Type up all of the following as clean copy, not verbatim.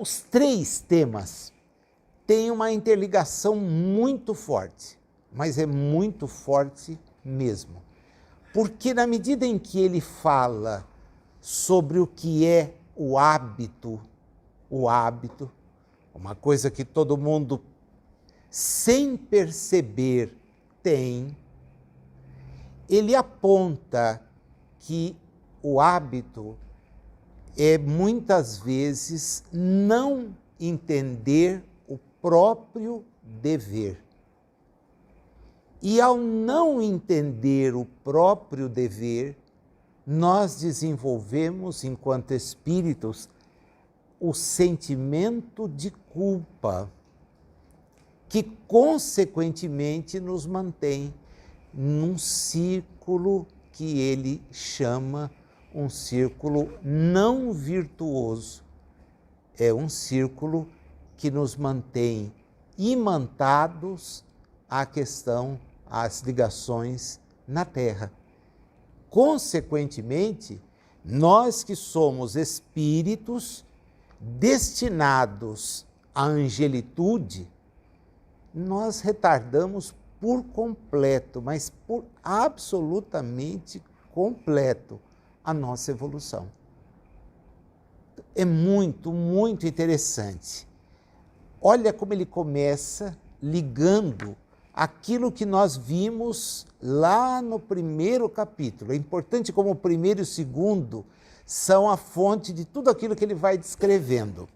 Os três temas têm uma interligação muito forte, mas é muito forte mesmo. Porque na medida em que ele fala sobre o que é o hábito, uma coisa que todo mundo, sem perceber, tem, ele aponta que o hábito é muitas vezes não entender o próprio dever. E ao não entender o próprio dever, nós desenvolvemos, enquanto espíritos, o sentimento de culpa, que consequentemente nos mantém num círculo que ele chama um círculo não virtuoso. É um círculo que nos mantém imantados à questão, às ligações na Terra. Consequentemente, nós que somos espíritos destinados à angelitude, nós retardamos por completo, mas por absolutamente completo, a nossa evolução. É muito, muito interessante. Olha como ele começa ligando aquilo que nós vimos lá no primeiro capítulo. É importante como o primeiro e o segundo são a fonte de tudo aquilo que ele vai descrevendo.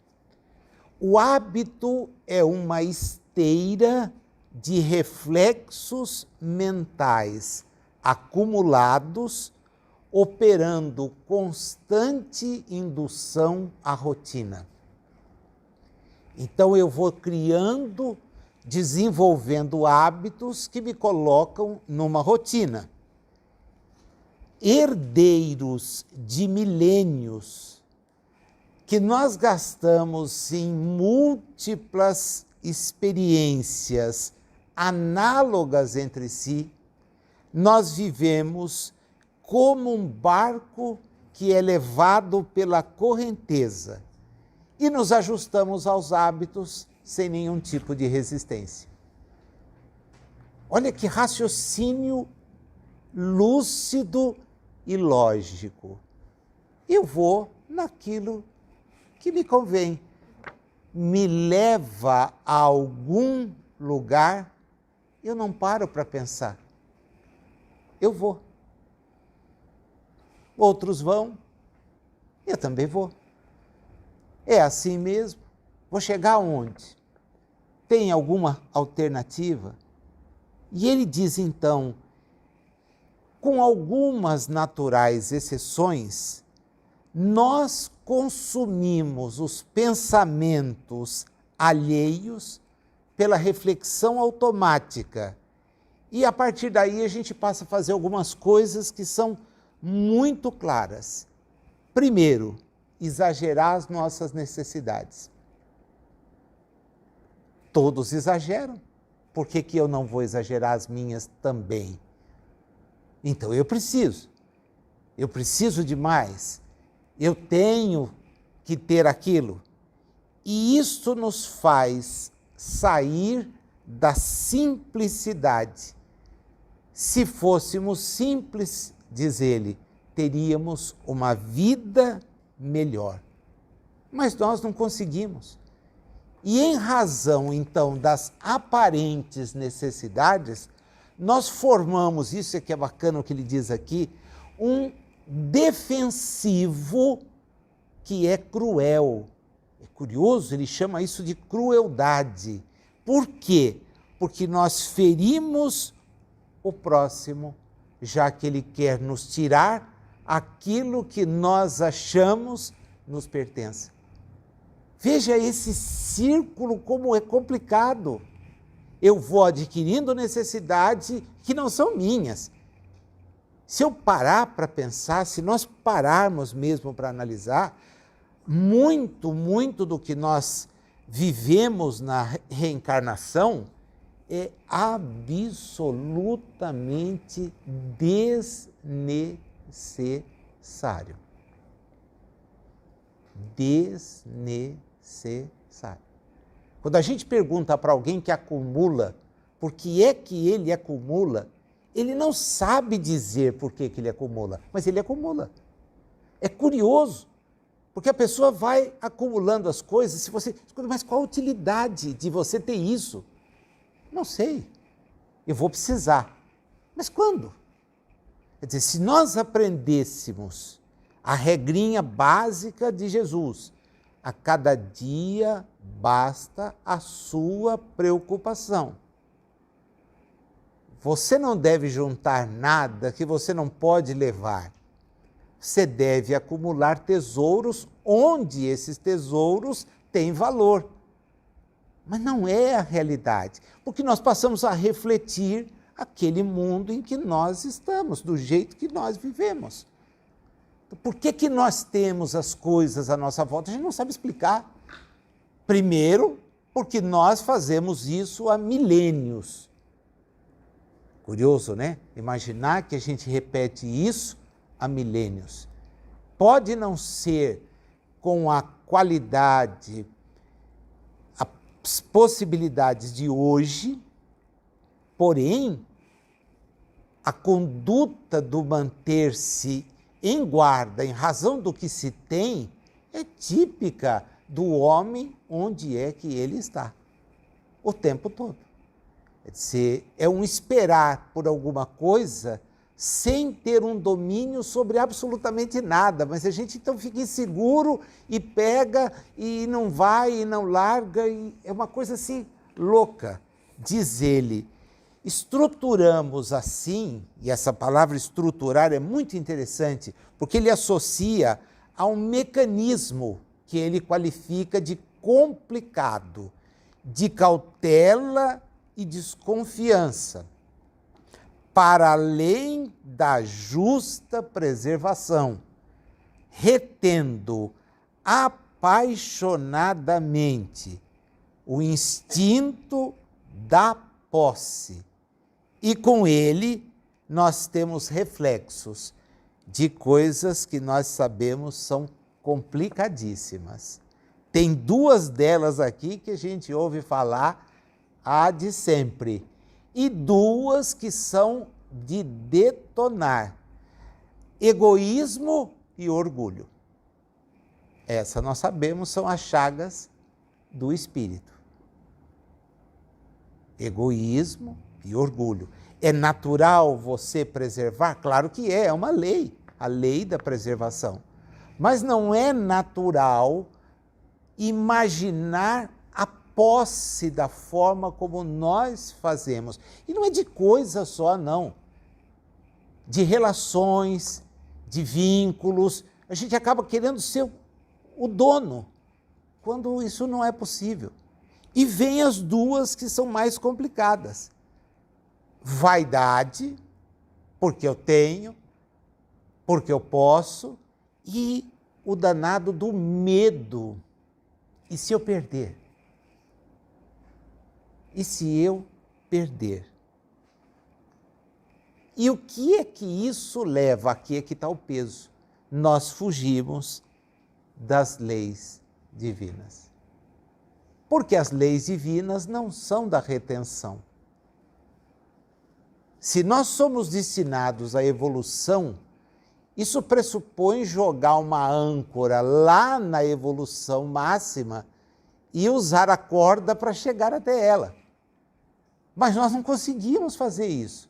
O hábito é uma esteira de reflexos mentais acumulados, operando constante indução à rotina. Então eu vou criando, desenvolvendo hábitos que me colocam numa rotina. Herdeiros de milênios que nós gastamos em múltiplas experiências análogas entre si, nós vivemos como um barco que é levado pela correnteza e nos ajustamos aos hábitos sem nenhum tipo de resistência. Olha que raciocínio lúcido e lógico. Eu vou naquilo que me convém. Me leva a algum lugar, eu não paro para pensar. Eu vou. Outros vão, eu também vou. É assim mesmo. Vou chegar aonde? Tem alguma alternativa? E ele diz então, com algumas naturais exceções, nós consumimos os pensamentos alheios pela reflexão automática. E a partir daí a gente passa a fazer algumas coisas que são muito claras. Primeiro, exagerar as nossas necessidades. Todos exageram. Por que que eu não vou exagerar as minhas também? Então eu preciso de mais, eu tenho que ter aquilo. E isso nos faz sair da simplicidade. Se fôssemos simples, diz ele, teríamos uma vida melhor. Mas nós não conseguimos. E em razão, então, das aparentes necessidades, nós formamos, isso é que é bacana o que ele diz aqui, um defensivo que é cruel. É curioso, ele chama isso de crueldade. Por quê? Porque nós ferimos o próximo, já que ele quer nos tirar aquilo que nós achamos nos pertence. Veja esse círculo como é complicado. Eu vou adquirindo necessidades que não são minhas. Se eu parar para pensar, se nós pararmos mesmo para analisar, muito do que nós vivemos na reencarnação é absolutamente desnecessário. Desnecessário. necessário. Quando a gente pergunta para alguém que acumula, por que é que ele acumula, ele não sabe dizer por que ele acumula, mas ele acumula. É curioso, porque a pessoa vai acumulando as coisas, se você, mas qual a utilidade de você ter isso? Não sei, eu vou precisar. Mas quando? Quer dizer, se nós aprendêssemos a regrinha básica de Jesus, a cada dia basta a sua preocupação. Você não deve juntar nada que você não pode levar. Você deve acumular tesouros onde esses tesouros têm valor. Mas não é a realidade, porque nós passamos a refletir aquele mundo em que nós estamos, do jeito que nós vivemos. Então, por que nós temos as coisas à nossa volta? A gente não sabe explicar. Primeiro, porque nós fazemos isso há milênios. Curioso, né? Imaginar que a gente repete isso há milênios. Pode não ser com a qualidade, as possibilidades de hoje, porém, a conduta do manter-se em guarda, em razão do que se tem, é típica do homem onde é que ele está, o tempo todo. É um esperar por alguma coisa sem ter um domínio sobre absolutamente nada, mas a gente então fica inseguro e pega e não vai e não larga, e é uma coisa assim louca. Diz ele, estruturamos assim, e essa palavra estruturar é muito interessante, porque ele associa a um mecanismo que ele qualifica de complicado, de cautela e desconfiança, para além da justa preservação, retendo apaixonadamente o instinto da posse. E com ele nós temos reflexos de coisas que nós sabemos são complicadíssimas. Tem duas delas aqui que a gente ouve falar há de sempre, e duas que são de detonar: egoísmo e orgulho. Essa nós sabemos são as chagas do espírito. Egoísmo e orgulho. É natural você preservar? Claro que é uma lei, a lei da preservação. Mas não é natural imaginar a posse da forma como nós fazemos. E não é de coisa só, não. De relações, de vínculos. A gente acaba querendo ser o dono, quando isso não é possível. E vem as duas que são mais complicadas. Vaidade, porque eu tenho, porque eu posso, e o danado do medo. E se eu perder? E se eu perder? E o que é que isso leva? Aqui é que está o peso. Nós fugimos das leis divinas. Porque as leis divinas não são da retenção. Se nós somos destinados à evolução, isso pressupõe jogar uma âncora lá na evolução máxima e usar a corda para chegar até ela. Mas nós não conseguimos fazer isso.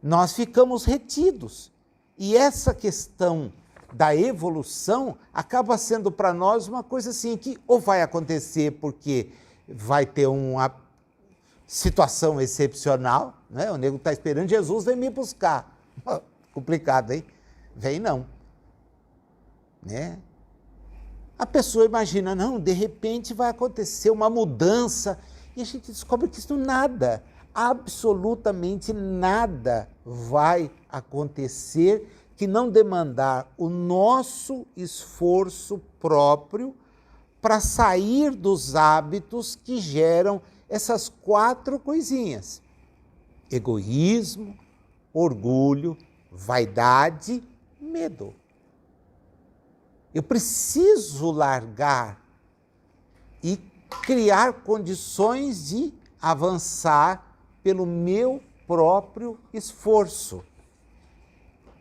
Nós ficamos retidos. E essa questão da evolução acaba sendo para nós uma coisa assim que ou vai acontecer porque vai ter uma situação excepcional, né? O nego está esperando, Jesus vem me buscar. Complicado, hein? Vem não. Né? A pessoa imagina, não, de repente vai acontecer uma mudança, e a gente descobre que isso nada, absolutamente nada vai acontecer que não demandar o nosso esforço próprio para sair dos hábitos que geram essas 4 coisinhas: egoísmo, orgulho, vaidade, medo. Eu preciso largar e criar condições de avançar pelo meu próprio esforço.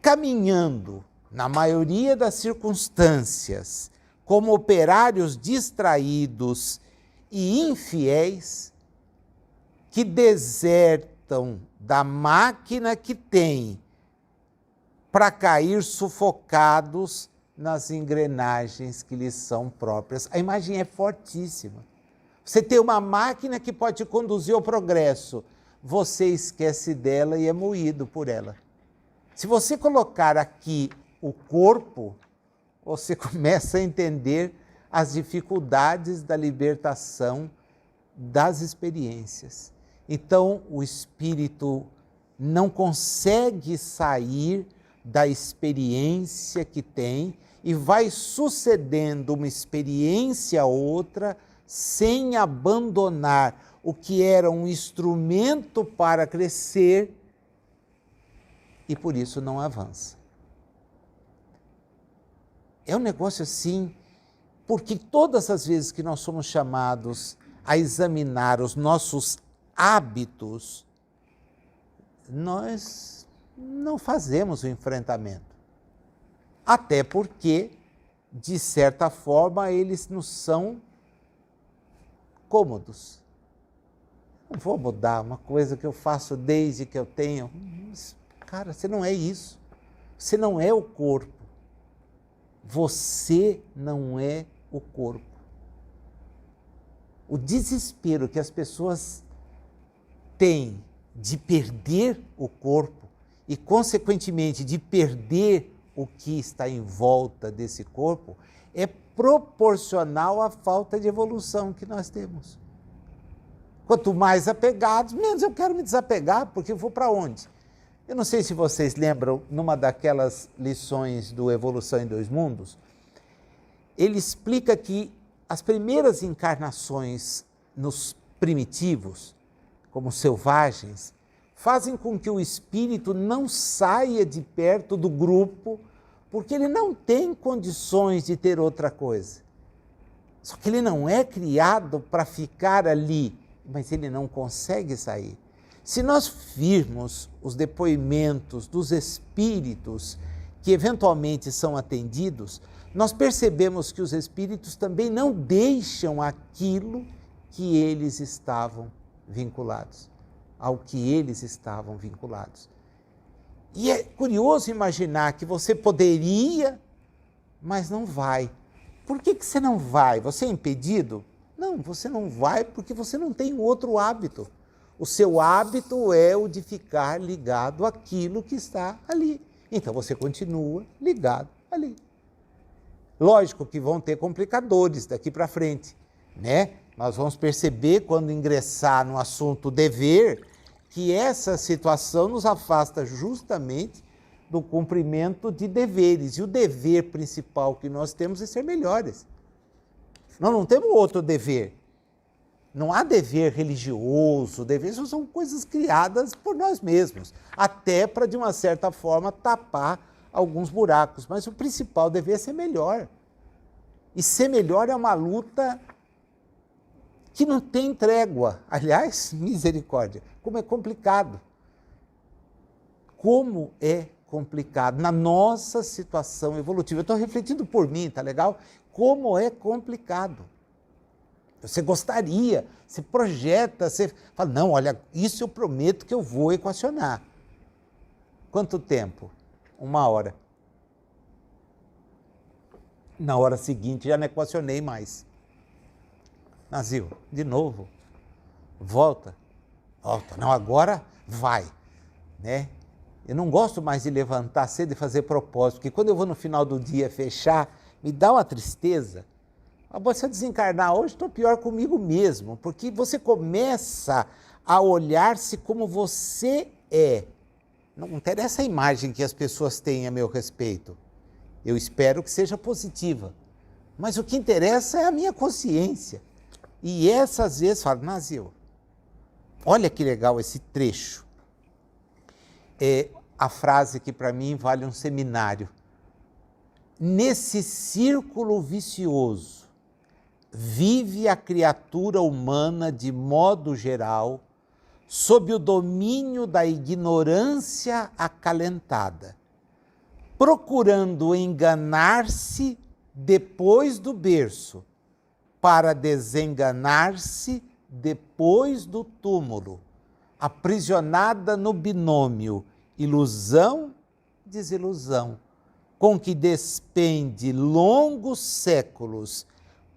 Caminhando, na maioria das circunstâncias, como operários distraídos e infiéis, que desertam da máquina que têm para cair sufocados nas engrenagens que lhes são próprias. A imagem é fortíssima. Você tem uma máquina que pode te conduzir ao progresso, você esquece dela e é moído por ela. Se você colocar aqui o corpo, você começa a entender as dificuldades da libertação das experiências. Então, o espírito não consegue sair da experiência que tem e vai sucedendo uma experiência a outra sem abandonar o que era um instrumento para crescer e por isso não avança. É um negócio assim, porque todas as vezes que nós somos chamados a examinar os nossos hábitos, nós não fazemos o enfrentamento. Até porque, de certa forma, eles nos são cômodos. Não vou mudar uma coisa que eu faço desde que eu tenho. Cara, você não é isso. Você não é o corpo. Você não é o corpo. O desespero que as pessoas têm de perder o corpo e, consequentemente, de perder o que está em volta desse corpo é proporcional à falta de evolução que nós temos. Quanto mais apegados, menos eu quero me desapegar, porque eu vou para onde? Eu não sei se vocês lembram, numa daquelas lições do Evolução em Dois Mundos, ele explica que as primeiras encarnações nos primitivos, como selvagens, fazem com que o espírito não saia de perto do grupo, porque ele não tem condições de ter outra coisa. Só que ele não é criado para ficar ali, mas ele não consegue sair. Se nós virmos os depoimentos dos espíritos que eventualmente são atendidos, nós percebemos que os espíritos também não deixam aquilo que eles estavam vinculados, ao que eles estavam vinculados. E é curioso imaginar que você poderia, mas não vai. Por que você não vai? Você é impedido? Não, você não vai porque você não tem outro hábito. O seu hábito é o de ficar ligado àquilo que está ali. Então você continua ligado ali. Lógico que vão ter complicadores daqui para frente, né? Nós vamos perceber quando ingressar no assunto dever que essa situação nos afasta justamente do cumprimento de deveres. E o dever principal que nós temos é ser melhores. Nós não temos outro dever. Não há dever religioso, isso são coisas criadas por nós mesmos, até para, de uma certa forma, tapar alguns buracos. Mas o principal dever é ser melhor. E ser melhor é uma luta que não tem trégua. Aliás, misericórdia, como é complicado. Como é complicado na nossa situação evolutiva. Eu estou refletindo por mim, tá legal? Como é complicado. Você gostaria, você projeta, você fala, não, olha, isso eu prometo que eu vou equacionar. Quanto tempo? 1 hora. Na hora seguinte já não equacionei mais. Nazil, de novo, volta. Não, agora vai, né? Eu não gosto mais de levantar cedo e fazer propósito, porque quando eu vou no final do dia fechar, me dá uma tristeza. Se eu desencarnar hoje, estou pior comigo mesmo, porque você começa a olhar-se como você é. Não interessa a imagem que as pessoas têm a meu respeito. Eu espero que seja positiva. Mas o que interessa é a minha consciência. E essa, às vezes, fala, Nazil, olha que legal esse trecho. É a frase que para mim vale um seminário. Nesse círculo vicioso, vive a criatura humana de modo geral sob o domínio da ignorância acalentada, procurando enganar-se depois do berço, para desenganar-se depois do túmulo, aprisionada no binômio ilusão-desilusão, com que despende longos séculos,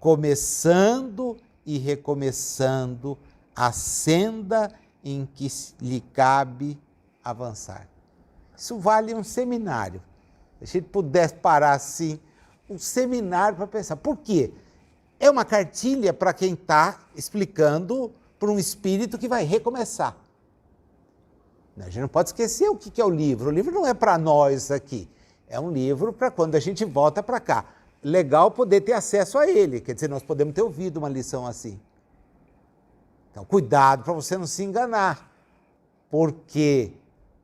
começando e recomeçando a senda em que lhe cabe avançar. Isso vale um seminário. Se a gente pudesse parar assim, um seminário para pensar. Por quê? É uma cartilha para quem está explicando para um espírito que vai recomeçar. A gente não pode esquecer o que é o livro. O livro não é para nós aqui. É um livro para quando a gente volta para cá. Legal poder ter acesso a ele. Quer dizer, nós podemos ter ouvido uma lição assim. Então, cuidado para você não se enganar. Porque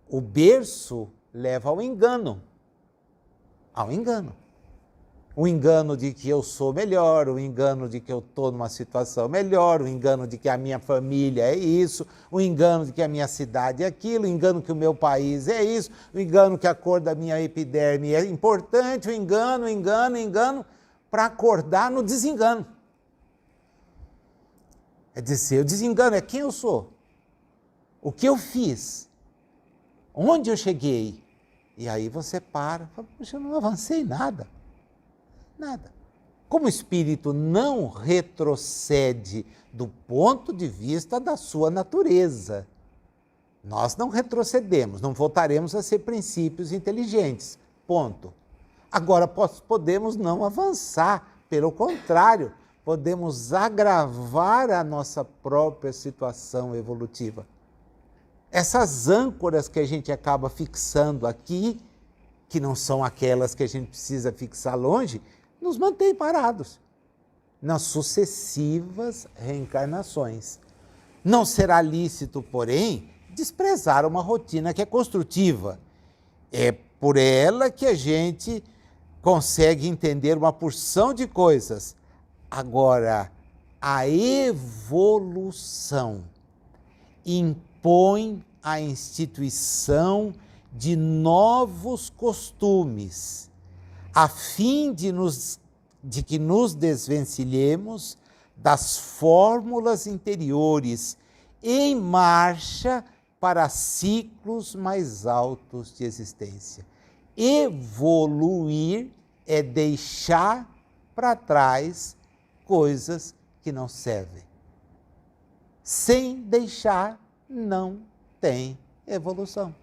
o berço leva ao engano. Ao engano. O engano de que eu sou melhor, o engano de que eu estou numa situação melhor, o engano de que a minha família é isso, o engano de que a minha cidade é aquilo, o engano que o meu país é isso, o engano que a cor da minha epiderme é importante, o engano, para acordar no desengano. É dizer, o desengano é quem eu sou, o que eu fiz, onde eu cheguei. E aí você para, fala, poxa, eu não avancei nada. Nada. Como o espírito não retrocede do ponto de vista da sua natureza, nós não retrocedemos, não voltaremos a ser princípios inteligentes, ponto. Agora, podemos não avançar, pelo contrário, podemos agravar a nossa própria situação evolutiva. Essas âncoras que a gente acaba fixando aqui, que não são aquelas que a gente precisa fixar longe, nos mantém parados nas sucessivas reencarnações. Não será lícito, porém, desprezar uma rotina que é construtiva. É por ela que a gente consegue entender uma porção de coisas. Agora, a evolução impõe a instituição de novos costumes, a fim de que nos desvencilhemos das fórmulas interiores em marcha para ciclos mais altos de existência. Evoluir é deixar para trás coisas que não servem. Sem deixar, não tem evolução.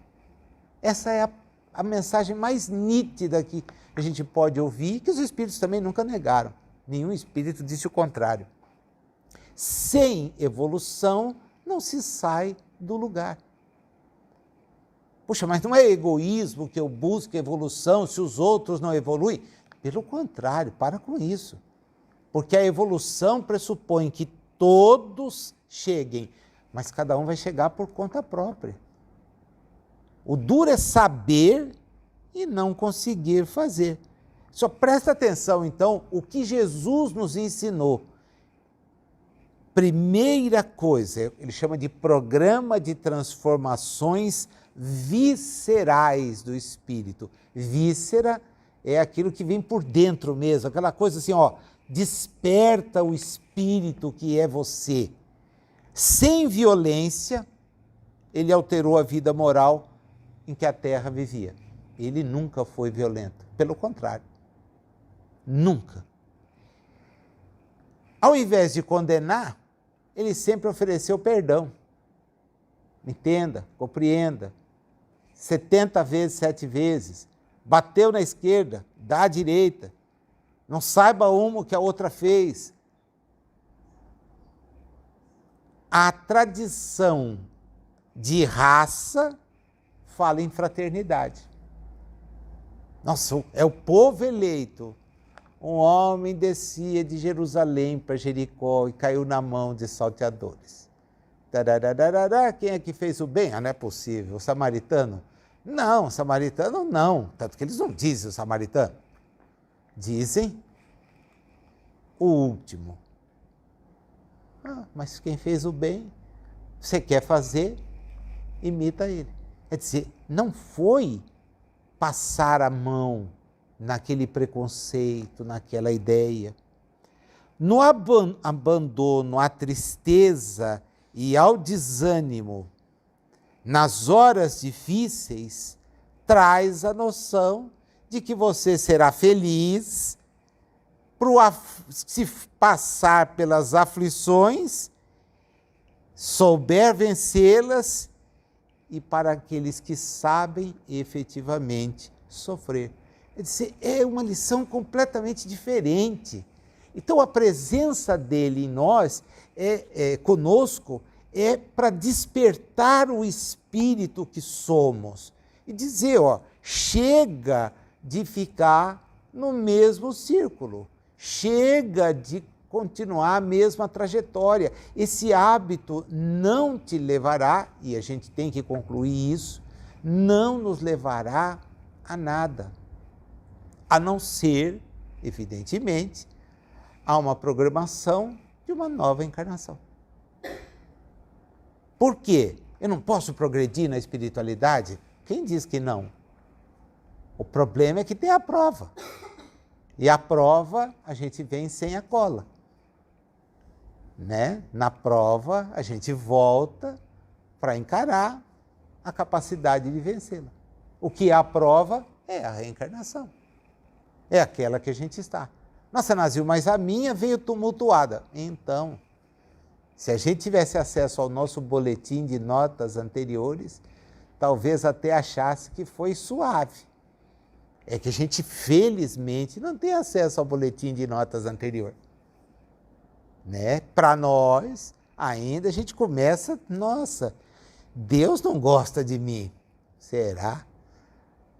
Essa é a mensagem mais nítida que a gente pode ouvir, que os espíritos também nunca negaram. Nenhum espírito disse o contrário. Sem evolução, não se sai do lugar. Puxa, mas não é egoísmo que eu busque evolução se os outros não evoluem? Pelo contrário, para com isso. Porque a evolução pressupõe que todos cheguem, mas cada um vai chegar por conta própria. O duro é saber e não conseguir fazer. Só presta atenção, então, o que Jesus nos ensinou. Primeira coisa, ele chama de programa de transformações viscerais do espírito. Víscera é aquilo que vem por dentro mesmo, aquela coisa assim, ó, desperta o espírito que é você. Sem violência, ele alterou a vida moral em que a Terra vivia. Ele nunca foi violento, pelo contrário, nunca. Ao invés de condenar, ele sempre ofereceu perdão. Entenda, compreenda. 70 vezes, 7 vezes. Bateu na esquerda, dá à direita. Não saiba uma o que a outra fez. A tradição de raça fala em fraternidade. Nossa, é o povo eleito. Um homem descia de Jerusalém para Jericó e caiu na mão de salteadores. Quem é que fez o bem? Ah, não é possível. O samaritano? Não, o samaritano não. Tanto que eles não dizem o samaritano. Dizem o último. Mas quem fez o bem, você quer fazer, imita ele. Quer dizer, não foi passar a mão naquele preconceito, naquela ideia. No abandono à tristeza e ao desânimo, nas horas difíceis, traz a noção de que você será feliz se passar pelas aflições, souber vencê-las, e para aqueles que sabem efetivamente sofrer. Quer dizer, é uma lição completamente diferente. Então a presença dele em nós, conosco, é para despertar o espírito que somos e dizer, chega de ficar no mesmo círculo, chega de continuar a mesma trajetória. Esse hábito não te levará, e a gente tem que concluir isso, não nos levará a nada, a não ser, evidentemente, a uma programação de uma nova encarnação. Por quê? Eu não posso progredir na espiritualidade? Quem diz que não? O problema é que tem a prova. E a prova a gente vem sem a cola. Né? Na prova a gente volta para encarar a capacidade de vencê-la. O que é a prova é a reencarnação. É aquela que a gente está. Nossa, Nazil, mas a minha veio tumultuada. Então, se a gente tivesse acesso ao nosso boletim de notas anteriores, talvez até achasse que foi suave. É que a gente, felizmente, não tem acesso ao boletim de notas anterior. Né? Para nós, ainda a gente começa, nossa, Deus não gosta de mim. Será?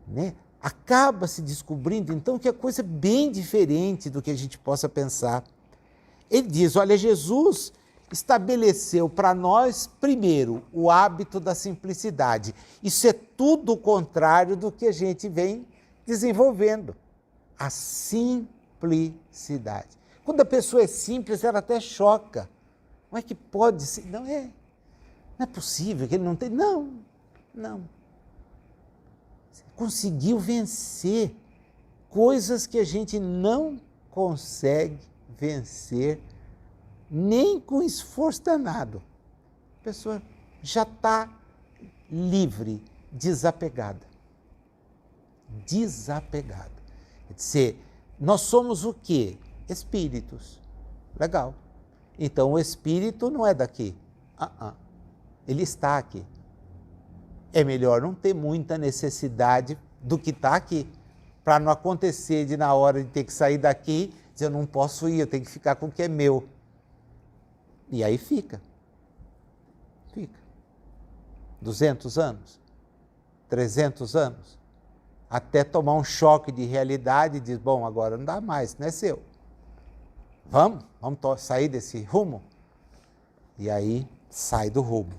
Né? Acaba se descobrindo, então, que a coisa é bem diferente do que a gente possa pensar. Ele diz, olha, Jesus estabeleceu para nós, primeiro, o hábito da simplicidade. Isso é tudo o contrário do que a gente vem desenvolvendo. A simplicidade. Quando a pessoa é simples, ela até choca. Como é que pode ser? Não é possível que ele não tenha. Não. Conseguiu vencer coisas que a gente não consegue vencer nem com esforço danado. A pessoa já está livre, desapegada. Desapegada. Quer dizer, nós somos o quê? Espíritos. Legal. Então o espírito não é daqui. Ele está aqui. É melhor não ter muita necessidade do que está aqui, para não acontecer de na hora de ter que sair daqui, dizer, eu não posso ir, eu tenho que ficar com o que é meu. E aí fica. 200 anos, 300 anos, até tomar um choque de realidade e diz, bom, agora não dá mais, não é seu. Vamos sair desse rumo? E aí sai do rumo.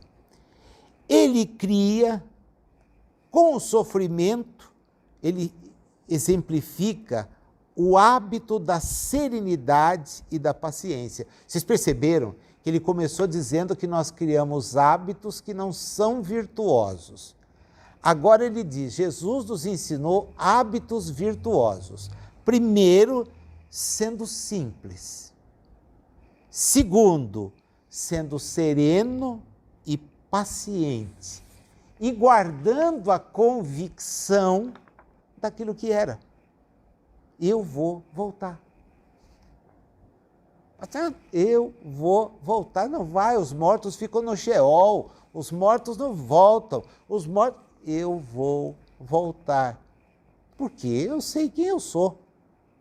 Ele cria, com o sofrimento, ele exemplifica o hábito da serenidade e da paciência. Vocês perceberam que ele começou dizendo que nós criamos hábitos que não são virtuosos. Agora ele diz, Jesus nos ensinou hábitos virtuosos. Primeiro, sendo simples. Segundo, sendo sereno e paciente. E guardando a convicção daquilo que era. Eu vou voltar. Eu vou voltar. Não vai, os mortos ficam no Sheol, os mortos não voltam, eu vou voltar. Porque eu sei quem eu sou.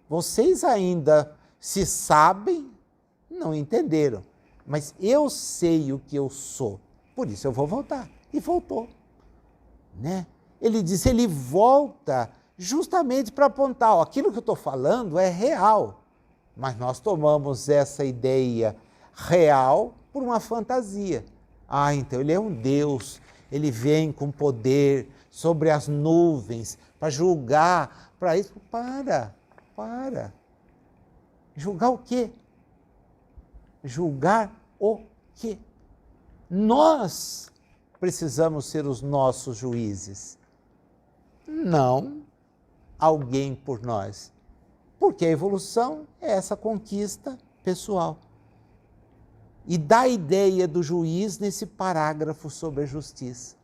Vocês ainda, se sabem, não entenderam. Mas eu sei o que eu sou. Por isso eu vou voltar. E voltou. Né? Ele disse, ele volta justamente para apontar, aquilo que eu estou falando é real. Mas nós tomamos essa ideia real por uma fantasia. Então ele é um Deus, ele vem com poder sobre as nuvens para julgar, para isso. Para. Julgar o quê? Julgar o quê? Nós precisamos ser os nossos juízes, não alguém por nós. Porque a evolução é essa conquista pessoal. E dá a ideia do juiz nesse parágrafo sobre a justiça.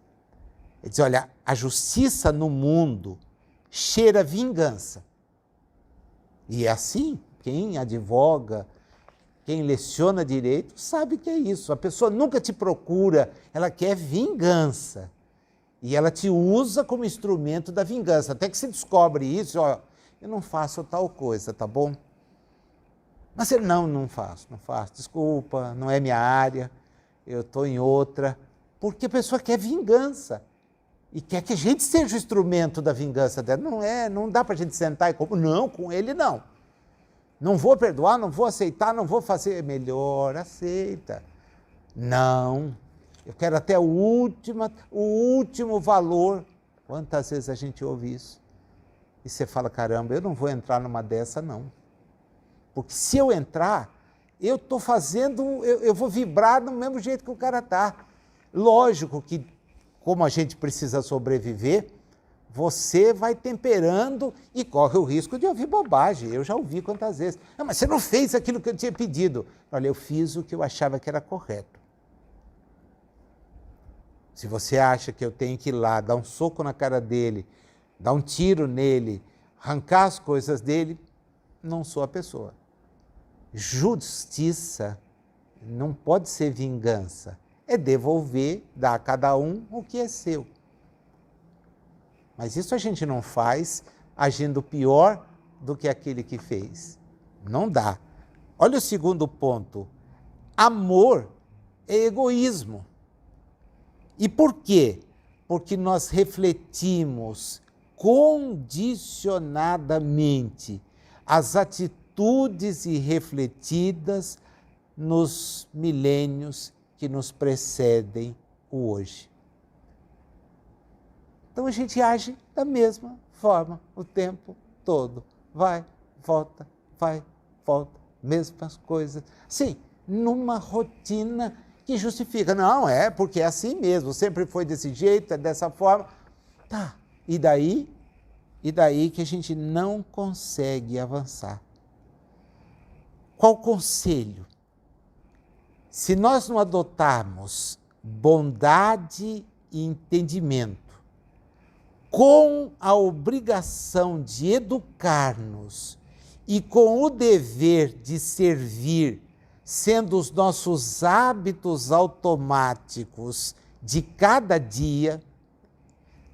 Ele diz, olha, a justiça no mundo cheira vingança. E é assim, quem advoga, quem leciona direito, sabe que é isso. A pessoa nunca te procura, ela quer vingança. E ela te usa como instrumento da vingança. Até que você descobre isso, ó, eu não faço tal coisa, tá bom? Mas ele, não faço, desculpa, não é minha área, eu estou em outra. Porque a pessoa quer vingança. E quer que a gente seja o instrumento da vingança dela. Não dá para a gente sentar e como, não, com ele não. Não vou perdoar, não vou aceitar, não vou fazer. Melhor, aceita. Não, eu quero até o último valor. Quantas vezes a gente ouve isso? E você fala, caramba, eu não vou entrar numa dessa não. Porque se eu entrar, eu estou fazendo, eu vou vibrar do mesmo jeito que o cara está. Lógico que, como a gente precisa sobreviver, você vai temperando e corre o risco de ouvir bobagem. Eu já ouvi quantas vezes. Não, mas você não fez aquilo que eu tinha pedido. Olha, eu fiz o que eu achava que era correto. Se você acha que eu tenho que ir lá, dar um soco na cara dele, dar um tiro nele, arrancar as coisas dele, não sou a pessoa. Justiça não pode ser vingança. É devolver, dar a cada um o que é seu. Mas isso a gente não faz agindo pior do que aquele que fez. Não dá. Olha o segundo ponto. Amor é egoísmo. E por quê? Porque nós refletimos condicionadamente as atitudes irrefletidas nos milênios que nos precedem o hoje. Então a gente age da mesma forma o tempo todo. Vai, volta, mesmas coisas. Sim, numa rotina que justifica. Não, é porque é assim mesmo, sempre foi desse jeito, é dessa forma. Tá, e daí? E daí que a gente não consegue avançar. Qual conselho? Se nós não adotarmos bondade e entendimento com a obrigação de educar-nos e com o dever de servir, sendo os nossos hábitos automáticos de cada dia,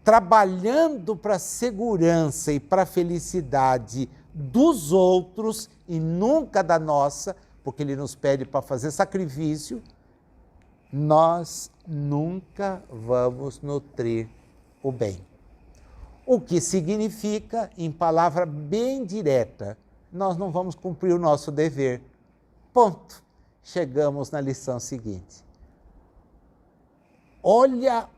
trabalhando para a segurança e para a felicidade dos outros e nunca da nossa, porque ele nos pede para fazer sacrifício, nós nunca vamos nutrir o bem. O que significa, em palavra bem direta, nós não vamos cumprir o nosso dever. Ponto. Chegamos na lição seguinte. Olha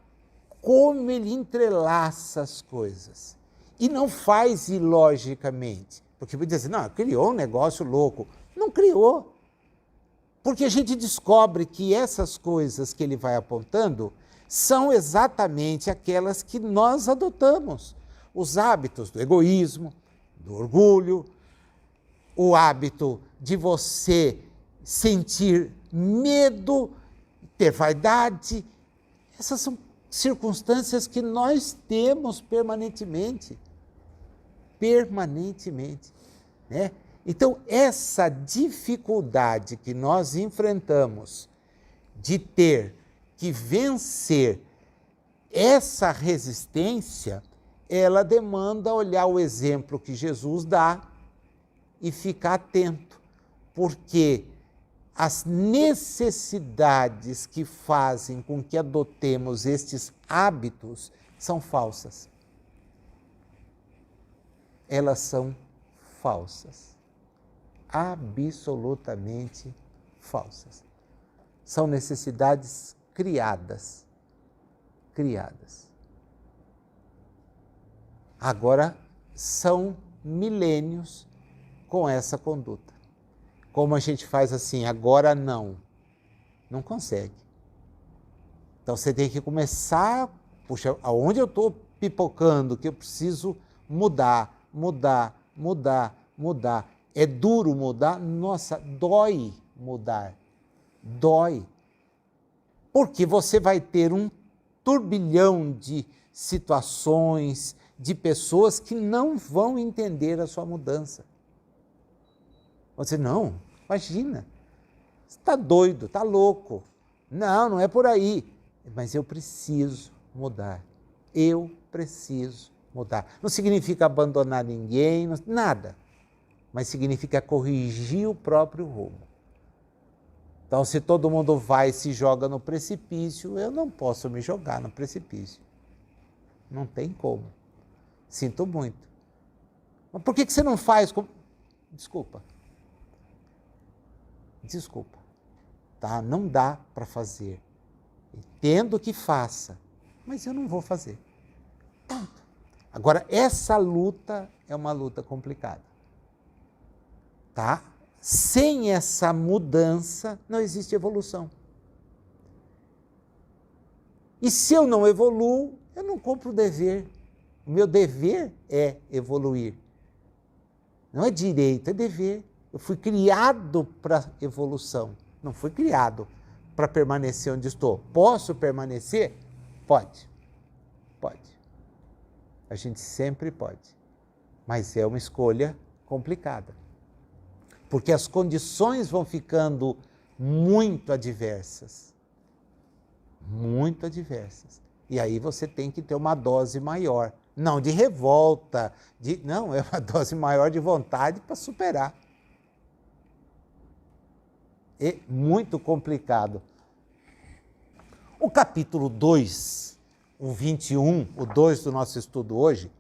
como ele entrelaça as coisas. E não faz ilogicamente. Porque pode dizer, não, criou um negócio louco. Não criou. Porque a gente descobre que essas coisas que ele vai apontando são exatamente aquelas que nós adotamos. Os hábitos do egoísmo, do orgulho, o hábito de você sentir medo, ter vaidade. Essas são circunstâncias que nós temos permanentemente. Né? Então, essa dificuldade que nós enfrentamos de ter que vencer essa resistência, ela demanda olhar o exemplo que Jesus dá e ficar atento, porque as necessidades que fazem com que adotemos estes hábitos são falsas. Elas são falsas. Absolutamente falsas. São necessidades criadas. Agora, são milênios com essa conduta. Como a gente faz assim, agora não. Não consegue. Então você tem que começar, puxa, aonde eu estou pipocando, que eu preciso mudar. É duro mudar? Nossa, dói mudar. Dói. Porque você vai ter um turbilhão de situações, de pessoas que não vão entender a sua mudança. Você, não, imagina, você está doido, está louco. Não, não é por aí. Mas eu preciso mudar. Eu preciso mudar. Não significa abandonar ninguém, nada. Mas significa corrigir o próprio rumo. Então, se todo mundo vai e se joga no precipício, eu não posso me jogar no precipício. Não tem como. Sinto muito. Mas por que você não faz como... Desculpa. Tá? Não dá para fazer. Entendo que faça, mas eu não vou fazer. Ponto. Agora, essa luta é uma luta complicada. Tá? Sem essa mudança, não existe evolução. E se eu não evoluo, eu não cumpro o dever. O meu dever é evoluir. Não é direito, é dever. Eu fui criado para evolução, não fui criado para permanecer onde estou. Posso permanecer? Pode. A gente sempre pode. Mas é uma escolha complicada. Porque as condições vão ficando muito adversas. Muito adversas. E aí você tem que ter uma dose maior. Não de revolta, não, é uma dose maior de vontade para superar. É muito complicado. O capítulo 2, o 21, o 2 do nosso estudo hoje,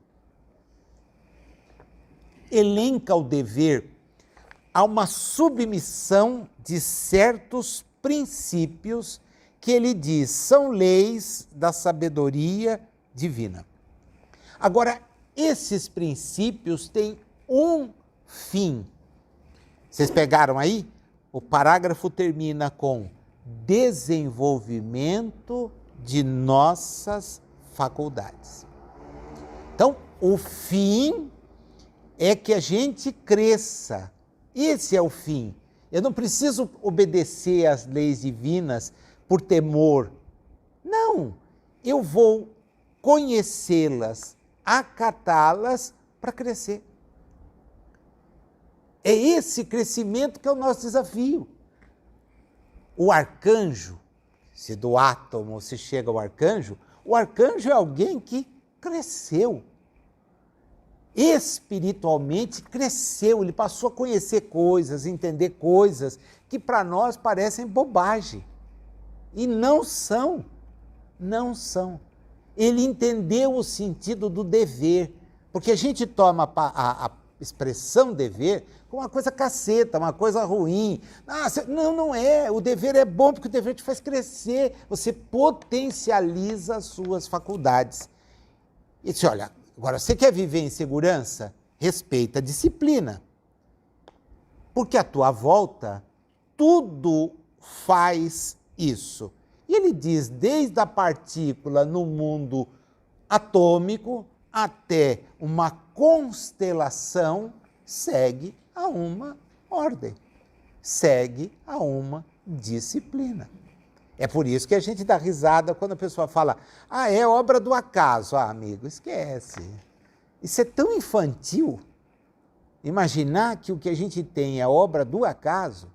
elenca o dever a uma submissão de certos princípios que ele diz são leis da sabedoria divina. Agora, esses princípios têm um fim. Vocês pegaram aí? O parágrafo termina com desenvolvimento de nossas faculdades. Então, o fim é que a gente cresça. Esse é o fim. Eu não preciso obedecer às leis divinas por temor. Não, eu vou conhecê-las, acatá-las para crescer. É esse crescimento que é o nosso desafio. O arcanjo, se do átomo se chega ao arcanjo, o arcanjo é alguém que cresceu. Espiritualmente cresceu, ele passou a conhecer coisas, entender coisas que para nós parecem bobagem. E não são. Ele entendeu o sentido do dever, porque a gente toma a expressão dever como uma coisa caceta, uma coisa ruim. Não é. O dever é bom porque o dever te faz crescer, você potencializa as suas faculdades. E disse, olha, agora você quer viver em segurança? Respeita a disciplina. Porque à tua volta, tudo faz isso. E ele diz, desde a partícula no mundo atômico até uma constelação, segue a uma ordem, segue a uma disciplina. É por isso que a gente dá risada quando a pessoa fala, é obra do acaso. Amigo, esquece. Isso é tão infantil. Imaginar que o que a gente tem é obra do acaso.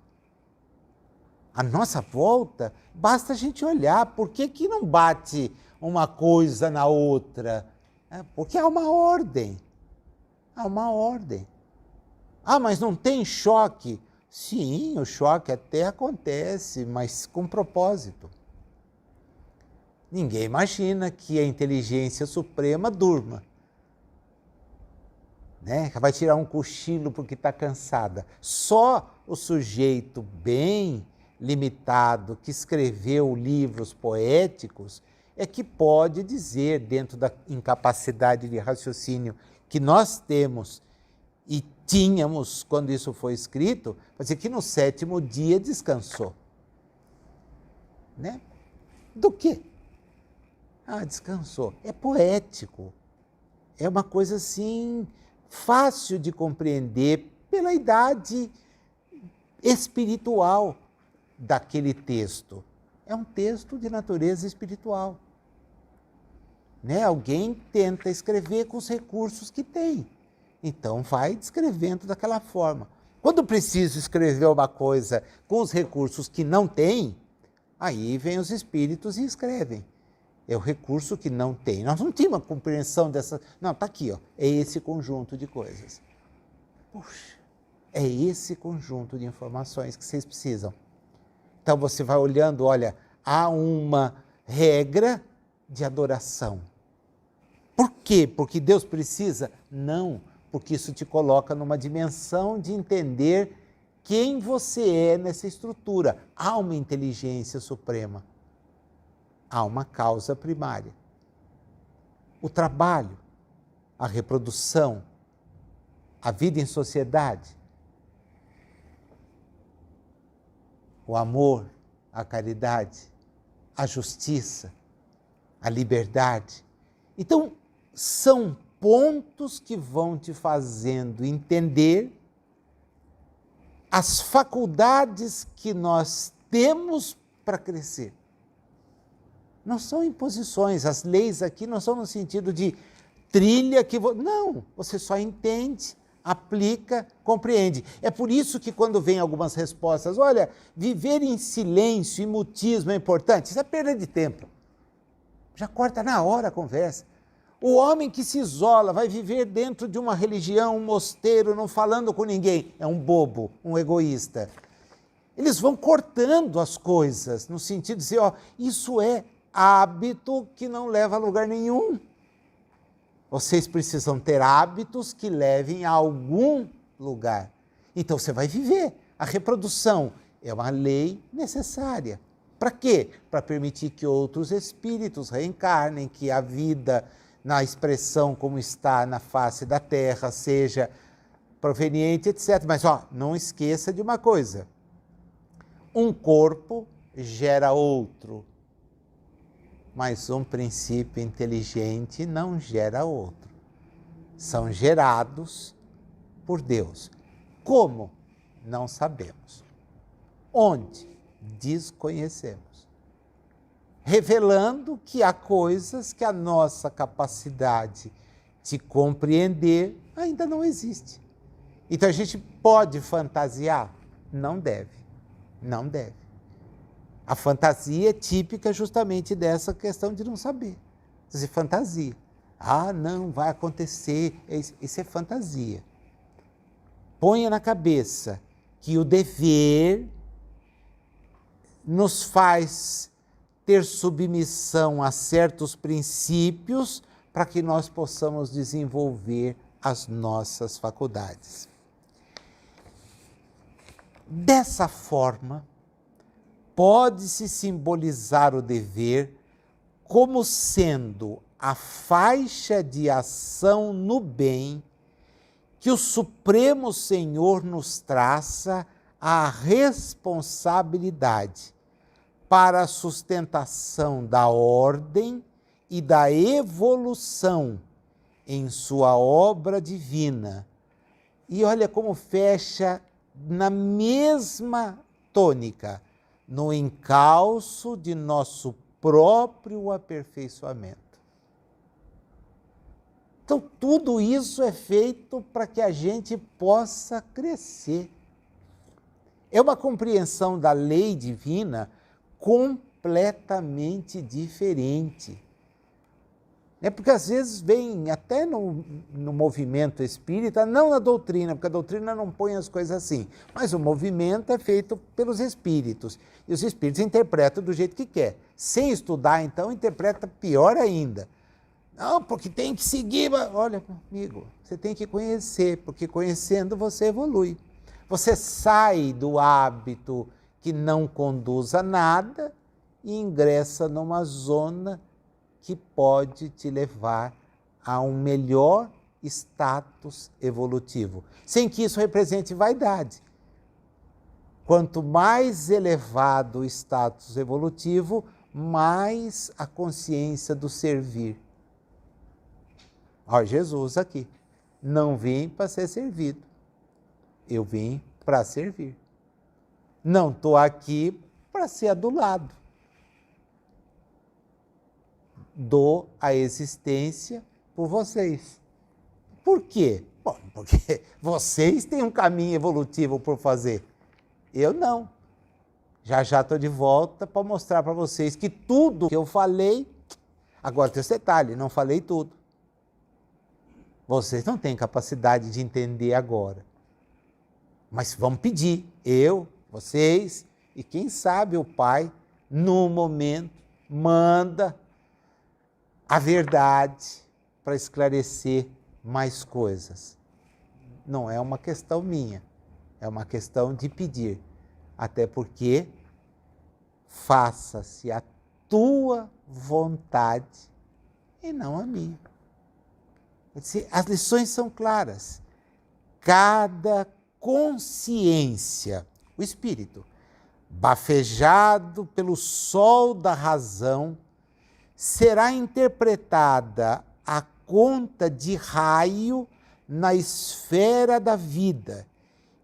À nossa volta, basta a gente olhar. Por que não bate uma coisa na outra? Porque há uma ordem. Há uma ordem. Mas não tem choque? Sim, o choque até acontece, mas com propósito. Ninguém imagina que a inteligência suprema durma. Vai tirar um cochilo porque está cansada. Só o sujeito bem limitado que escreveu livros poéticos é que pode dizer, dentro da incapacidade de raciocínio que nós temos e tínhamos quando isso foi escrito, dizer que no 7º dia descansou. né? Do quê? Ah, descansou. É poético. É uma coisa assim fácil de compreender pela idade espiritual daquele texto. É um texto de natureza espiritual. Né? Alguém tenta escrever com os recursos que tem. Então vai descrevendo daquela forma. Quando preciso escrever uma coisa com os recursos que não tem, aí vem os espíritos e escrevem. É o recurso que não tem. Nós não tínhamos uma compreensão dessa... Não, está aqui, ó. É esse conjunto de coisas. Puxa, é esse conjunto de informações que vocês precisam. Então você vai olhando, olha, há uma regra de adoração. Por quê? Porque Deus precisa? Não, porque isso te coloca numa dimensão de entender quem você é nessa estrutura. Há uma inteligência suprema. Há uma causa primária. O trabalho, a reprodução, a vida em sociedade, o amor, a caridade, a justiça, a liberdade. Então, são pontos que vão te fazendo entender as faculdades que nós temos para crescer. Não são imposições, as leis aqui não são no sentido de trilha que... Não, você só entende, aplica, compreende. É por isso que quando vem algumas respostas, olha, viver em silêncio e mutismo é importante, isso é perda de tempo. Já corta na hora a conversa. O homem que se isola, vai viver dentro de uma religião, um mosteiro, não falando com ninguém, é um bobo, um egoísta. Eles vão cortando as coisas, no sentido de dizer, ó, isso é hábito que não leva a lugar nenhum. Vocês precisam ter hábitos que levem a algum lugar. Então você vai viver. A reprodução é uma lei necessária. Para quê? Para permitir que outros espíritos reencarnem, que a vida, na expressão como está na face da Terra, seja proveniente, etc. Mas ó, não esqueça de uma coisa. Um corpo gera outro. Mas um princípio inteligente não gera outro. São gerados por Deus. Como? Não sabemos. Onde? Desconhecemos. Revelando que há coisas que a nossa capacidade de compreender ainda não existe. Então a gente pode fantasiar? Não deve. Não deve. A fantasia é típica justamente dessa questão de não saber. Você fantasia. Ah, não, vai acontecer. Isso é fantasia. Ponha na cabeça que o dever nos faz ter submissão a certos princípios para que nós possamos desenvolver as nossas faculdades. Dessa forma, pode-se simbolizar o dever como sendo a faixa de ação no bem que o Supremo Senhor nos traça a responsabilidade para a sustentação da ordem e da evolução em sua obra divina. E olha como fecha na mesma tônica, no encalço de nosso próprio aperfeiçoamento. Então, tudo isso é feito para que a gente possa crescer. É uma compreensão da lei divina completamente diferente. É porque às vezes vem até no movimento espírita, não na doutrina, porque a doutrina não põe as coisas assim, mas o movimento é feito pelos espíritos, e os espíritos interpretam do jeito que quer. Sem estudar, então, interpreta pior ainda. Não, porque tem que seguir. Olha, amigo, você tem que conhecer, porque conhecendo você evolui. Você sai do hábito que não conduz a nada e ingressa numa zona que pode te levar a um melhor status evolutivo, sem que isso represente vaidade. Quanto mais elevado o status evolutivo, mais a consciência do servir. Olha, Jesus aqui. Não vim para ser servido. Eu vim para servir. Não estou aqui para ser adulado. Dou a existência por vocês. Por quê? Bom, porque vocês têm um caminho evolutivo por fazer. Eu não. Já estou de volta para mostrar para vocês que tudo que eu falei, agora tem esse detalhe, não falei tudo. Vocês não têm capacidade de entender agora. Mas vamos pedir, eu, vocês e quem sabe o Pai, no momento, manda a verdade para esclarecer mais coisas. Não é uma questão minha, é uma questão de pedir. Até porque faça-se a tua vontade e não a minha. As lições são claras. Cada consciência, o espírito, bafejado pelo sol da razão, será interpretada a conta de raio na esfera da vida,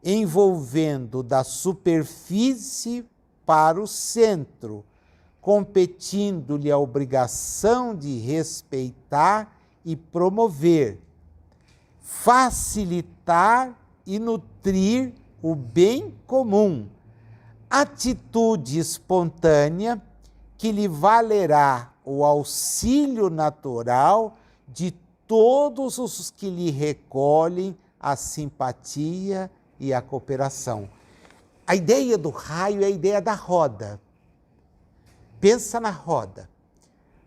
envolvendo da superfície para o centro, competindo-lhe a obrigação de respeitar e promover, facilitar e nutrir o bem comum, atitude espontânea que lhe valerá o auxílio natural de todos os que lhe recolhem a simpatia e a cooperação. A ideia do raio é a ideia da roda. Pensa na roda.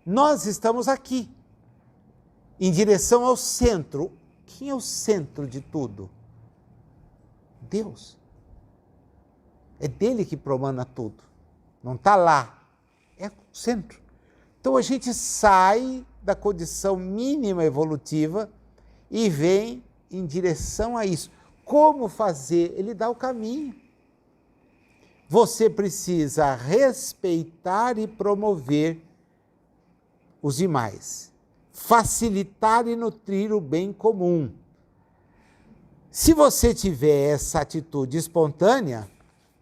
Nós estamos aqui, em direção ao centro. Quem é o centro de tudo? Deus. É dele que promana tudo. Não está lá. É o centro. Então a gente sai da condição mínima evolutiva e vem em direção a isso. Como fazer? Ele dá o caminho. Você precisa respeitar e promover os demais, facilitar e nutrir o bem comum. Se você tiver essa atitude espontânea,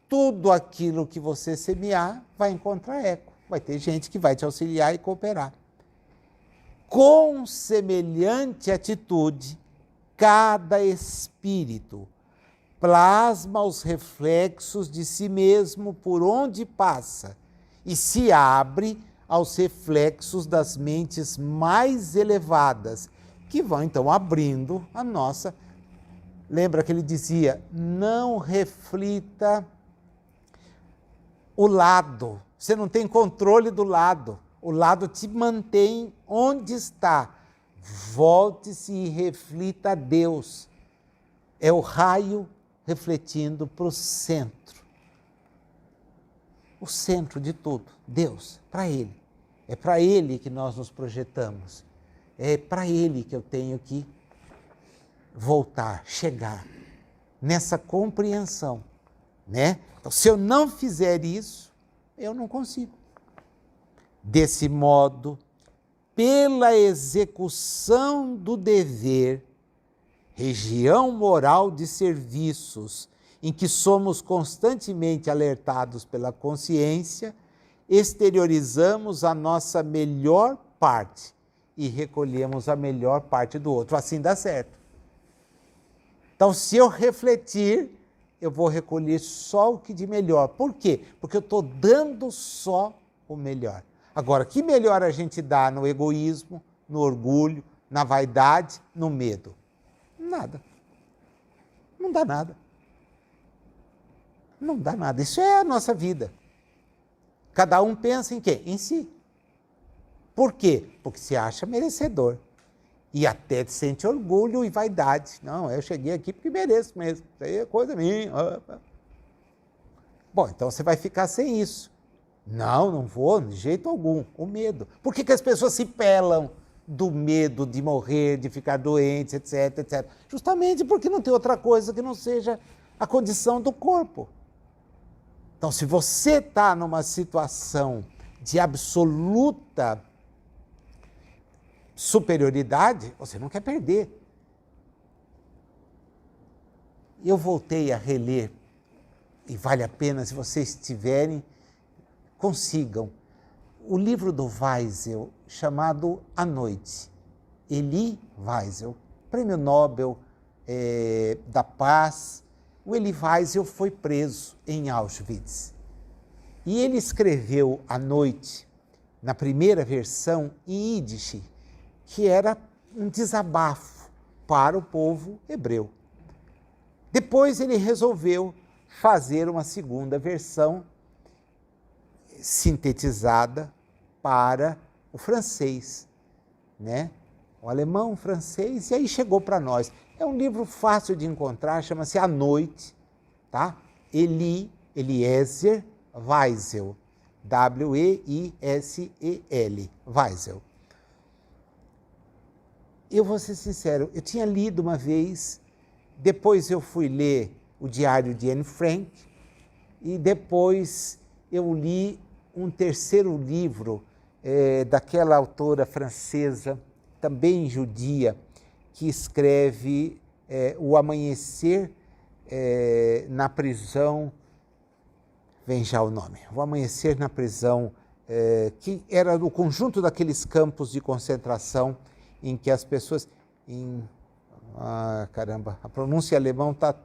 tudo aquilo que você semear vai encontrar eco. Vai ter gente que vai te auxiliar e cooperar. Com semelhante atitude, cada espírito plasma os reflexos de si mesmo por onde passa e se abre aos reflexos das mentes mais elevadas, que vão então abrindo a nossa. Lembra que ele dizia, não reflita o lado, você não tem controle do lado, o lado te mantém onde está. Volte-se e reflita a Deus. É o raio refletindo para o centro. O centro de tudo, Deus, para Ele. É para Ele que nós nos projetamos. É para Ele que eu tenho que voltar, chegar nessa compreensão, né? Então, se eu não fizer isso, eu não consigo. Desse modo, pela execução do dever, região moral de serviços, em que somos constantemente alertados pela consciência, exteriorizamos a nossa melhor parte e recolhemos a melhor parte do outro. Assim dá certo. Então, se eu refletir, eu vou recolher só o que de melhor. Por quê? Porque eu estou dando só o melhor. Agora, que melhor a gente dá no egoísmo, no orgulho, na vaidade, no medo? Nada. Não dá nada. Não dá nada. Isso é a nossa vida. Cada um pensa em quê? Em si. Por quê? Porque se acha merecedor. E até sente orgulho e vaidade. Não, eu cheguei aqui porque mereço mesmo. Isso aí é coisa minha. Bom, então você vai ficar sem isso. Não, não vou, de jeito algum. O medo. Por que as pessoas se pelam do medo de morrer, de ficar doentes, etc, etc? Justamente porque não tem outra coisa que não seja a condição do corpo. Então, se você está numa situação de absoluta superioridade, você não quer perder. Eu voltei a reler, e vale a pena, se vocês tiverem, consigam, o livro do Wiesel, chamado A Noite. Elie Wiesel, Prêmio Nobel da Paz. O Elie Wiesel foi preso em Auschwitz. E ele escreveu A Noite, na primeira versão, em Yiddish, que era um desabafo para o povo hebreu. Depois ele resolveu fazer uma segunda versão sintetizada para o francês, né? O alemão, o francês, e aí chegou para nós. É um livro fácil de encontrar, chama-se A Noite, tá? Eliezer Wiesel, W-E-I-S-E-L, Wiesel. Eu vou ser sincero, eu tinha lido uma vez, depois eu fui ler o Diário de Anne Frank, e depois eu li um terceiro livro daquela autora francesa, também judia, que escreve O Amanhecer na Prisão, vem já o nome, O Amanhecer na Prisão, que era o conjunto daqueles campos de concentração em que as pessoas... caramba, a pronúncia alemão tá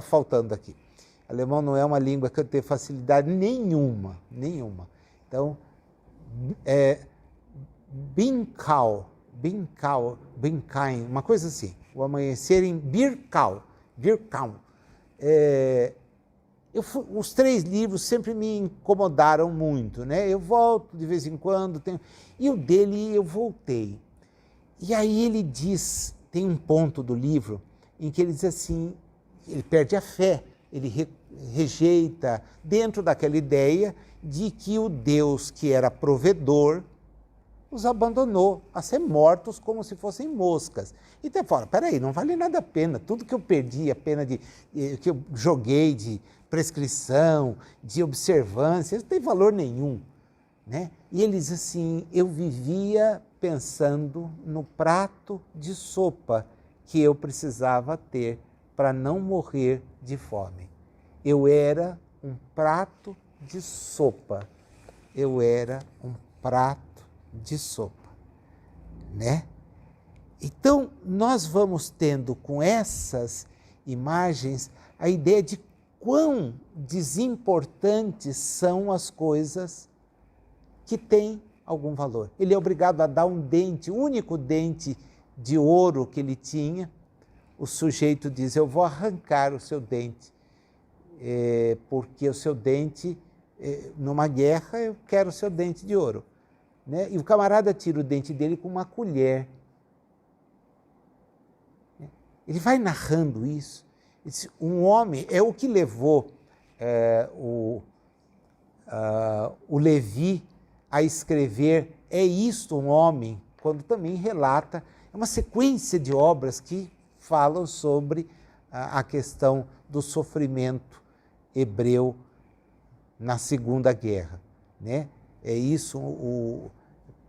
faltando aqui. Alemão não é uma língua que eu tenho facilidade nenhuma. Então, Birkau, uma coisa assim. O Amanhecer em Birkau. Os três livros sempre me incomodaram muito, né? Eu volto de vez em quando, e o dele eu voltei. E aí ele diz, tem um ponto do livro em que ele diz assim, ele perde a fé, ele rejeita, dentro daquela ideia de que o Deus que era provedor os abandonou a ser mortos como se fossem moscas. Então ele fala, peraí, não vale nada a pena, tudo que eu perdi, a pena que eu joguei de prescrição, de observância, não tem valor nenhum, né? E ele diz assim, eu vivia pensando no prato de sopa que eu precisava ter para não morrer de fome. Eu era um prato de sopa. Né? Então, nós vamos tendo com essas imagens a ideia de quão desimportantes são as coisas que têm algum valor. Ele é obrigado a dar um dente, o único dente de ouro que ele tinha. O sujeito diz, eu vou arrancar o seu dente, porque o seu dente, numa guerra, eu quero o seu dente de ouro. Né? E o camarada tira o dente dele com uma colher. Ele vai narrando isso. Ele diz, um homem é o que levou o Levi a escrever É Isto um Homem, quando também relata, é uma sequência de obras que falam sobre a questão do sofrimento hebreu na Segunda Guerra. Né? É isso, o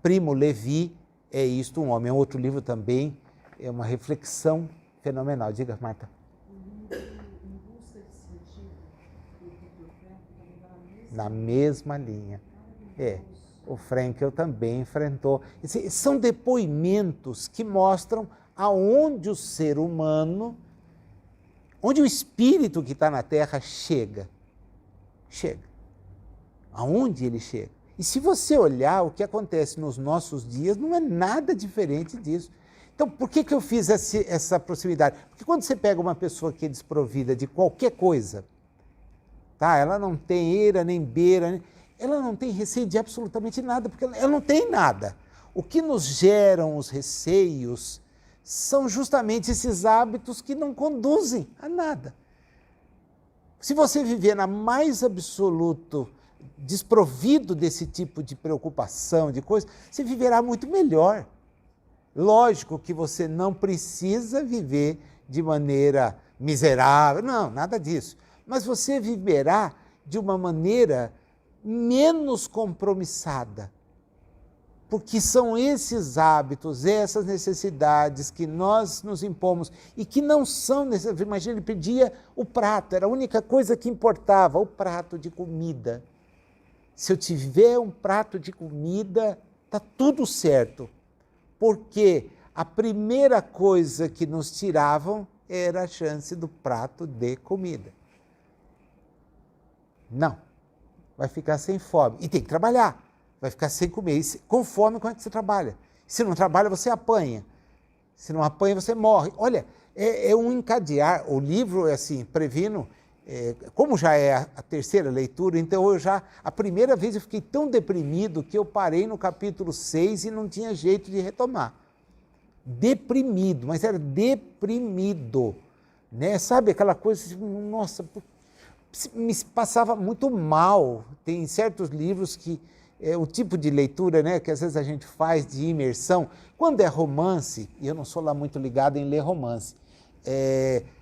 Primo Levi, É Isto um Homem. É um outro livro também, é uma reflexão fenomenal. Diga, Marta. Em busca de sentido, o Victor Frankl na mesma linha. O Frankl também enfrentou. São depoimentos que mostram aonde o ser humano, onde o espírito que está na Terra chega. Aonde ele chega. E se você olhar o que acontece nos nossos dias, não é nada diferente disso. Então, por que eu fiz essa proximidade? Porque quando você pega uma pessoa que é desprovida de qualquer coisa, tá? Ela não tem eira nem beira, ela não tem receio de absolutamente nada, porque ela não tem nada. O que nos geram os receios são justamente esses hábitos que não conduzem a nada. Se você viver na mais absoluto desprovido desse tipo de preocupação, de coisa, você viverá muito melhor. Lógico que você não precisa viver de maneira miserável, não, nada disso. Mas você viverá de uma maneira menos compromissada. Porque são esses hábitos, essas necessidades que nós nos impomos e que não são necessários. Imagina, ele pedia o prato, era a única coisa que importava, o prato de comida. Se eu tiver um prato de comida, está tudo certo. Porque a primeira coisa que nos tiravam era a chance do prato de comida. Não, vai ficar sem fome e tem que trabalhar. Vai ficar sem comer. E com fome, como é que você trabalha? Se não trabalha, você apanha. Se não apanha, você morre. Olha, é um encadear. O livro, assim, previno, como já é a terceira leitura, então a primeira vez eu fiquei tão deprimido que eu parei no capítulo 6 e não tinha jeito de retomar. Deprimido, mas era deprimido. Né? Sabe aquela coisa, nossa, me passava muito mal. Tem certos livros que o tipo de leitura, né, que às vezes a gente faz de imersão, quando é romance, e eu não sou lá muito ligado em ler romance,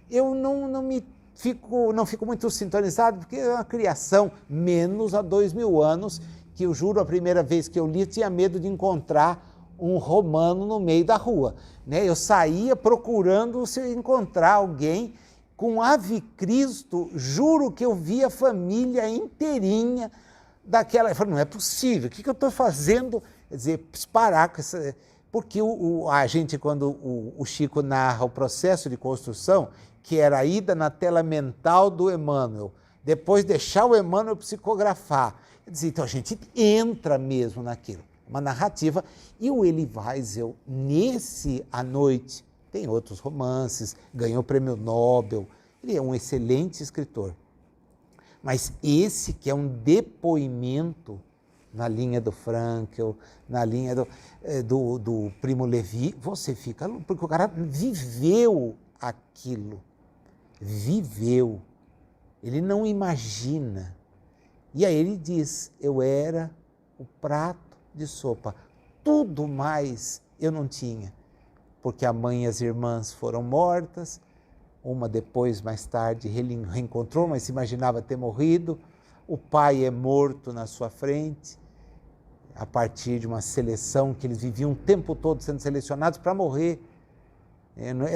eu não fico muito sintonizado, porque é uma criação, menos há 2000 anos, que eu juro, a primeira vez que eu li, eu tinha medo de encontrar um romano no meio da rua. Né? Eu saía procurando se eu encontrar alguém com Ave Cristo, juro que eu via a família inteirinha daquela. Eu falei, não é possível, o que eu estou fazendo? Quer dizer, parar com essa. Porque a gente, quando o Chico narra o processo de construção, que era a ida na tela mental do Emmanuel, depois deixar o Emmanuel psicografar. Quer dizer, então a gente entra mesmo naquilo, uma narrativa. E o Elie Wiesel, nesse A Noite, tem outros romances, ganhou o prêmio Nobel, ele é um excelente escritor. Mas esse que é um depoimento na linha do Frankl, na linha do Primo Levi, você fica, porque o cara viveu aquilo, viveu, ele não imagina. E aí ele diz, eu era o prato de sopa, tudo mais eu não tinha, porque a mãe e as irmãs foram mortas, uma depois, mais tarde, reencontrou, mas se imaginava ter morrido. O pai é morto na sua frente, a partir de uma seleção que eles viviam o tempo todo sendo selecionados para morrer.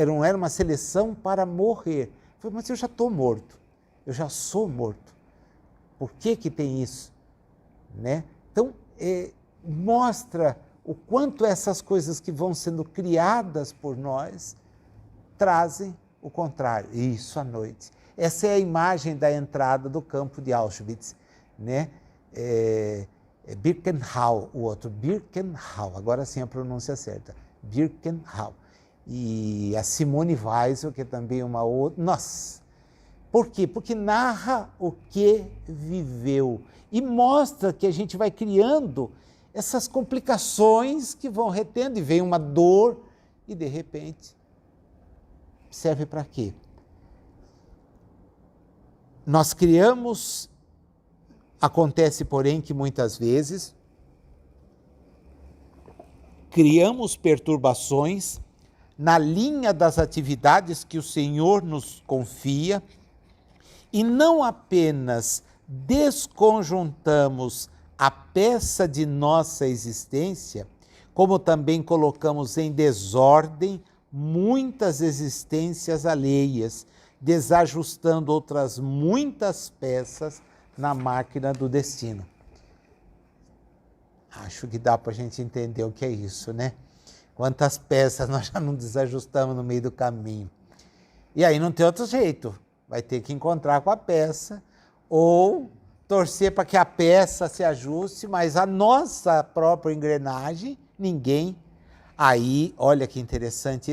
Não era uma seleção para morrer. Eu falei, mas eu já estou morto, eu já sou morto. Por que tem isso? Né? Então, mostra o quanto essas coisas que vão sendo criadas por nós trazem o contrário, isso à noite. Essa é a imagem da entrada do campo de Auschwitz, né? Birkenau, o outro, Birkenau, agora sim a pronúncia certa, Birkenau. E a Simone Weisel, que é também uma outra, nossa, por quê? Porque narra o que viveu e mostra que a gente vai criando essas complicações que vão retendo e vem uma dor e de repente serve para quê? Nós criamos, acontece porém que muitas vezes criamos perturbações na linha das atividades que o Senhor nos confia e não apenas desconjuntamos a peça de nossa existência, como também colocamos em desordem muitas existências alheias, desajustando outras muitas peças na máquina do destino. Acho que dá para a gente entender o que é isso, né? Quantas peças nós já não desajustamos no meio do caminho. E aí não tem outro jeito, vai ter que encontrar com a peça ou torcer para que a peça se ajuste, mas a nossa própria engrenagem, ninguém. Aí, olha que interessante,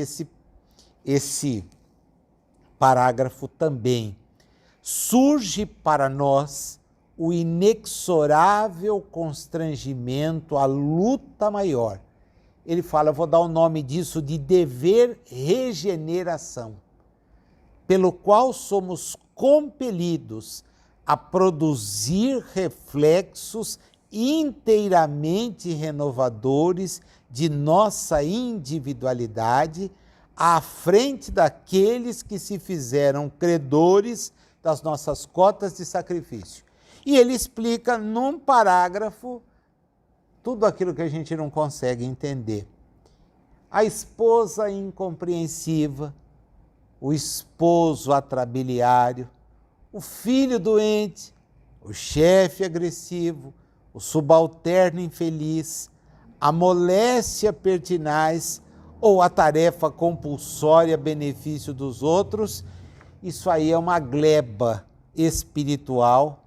esse parágrafo também. Surge para nós o inexorável constrangimento, a luta maior. Ele fala, eu vou dar o nome disso de dever regeneração, pelo qual somos compelidos a produzir reflexos inteiramente renovadores de nossa individualidade à frente daqueles que se fizeram credores das nossas cotas de sacrifício. E ele explica num parágrafo tudo aquilo que a gente não consegue entender. A esposa incompreensiva, o esposo atrabiliário, o filho doente, o chefe agressivo, o subalterno infeliz, a moléstia pertinaz ou a tarefa compulsória a benefício dos outros, isso aí é uma gleba espiritual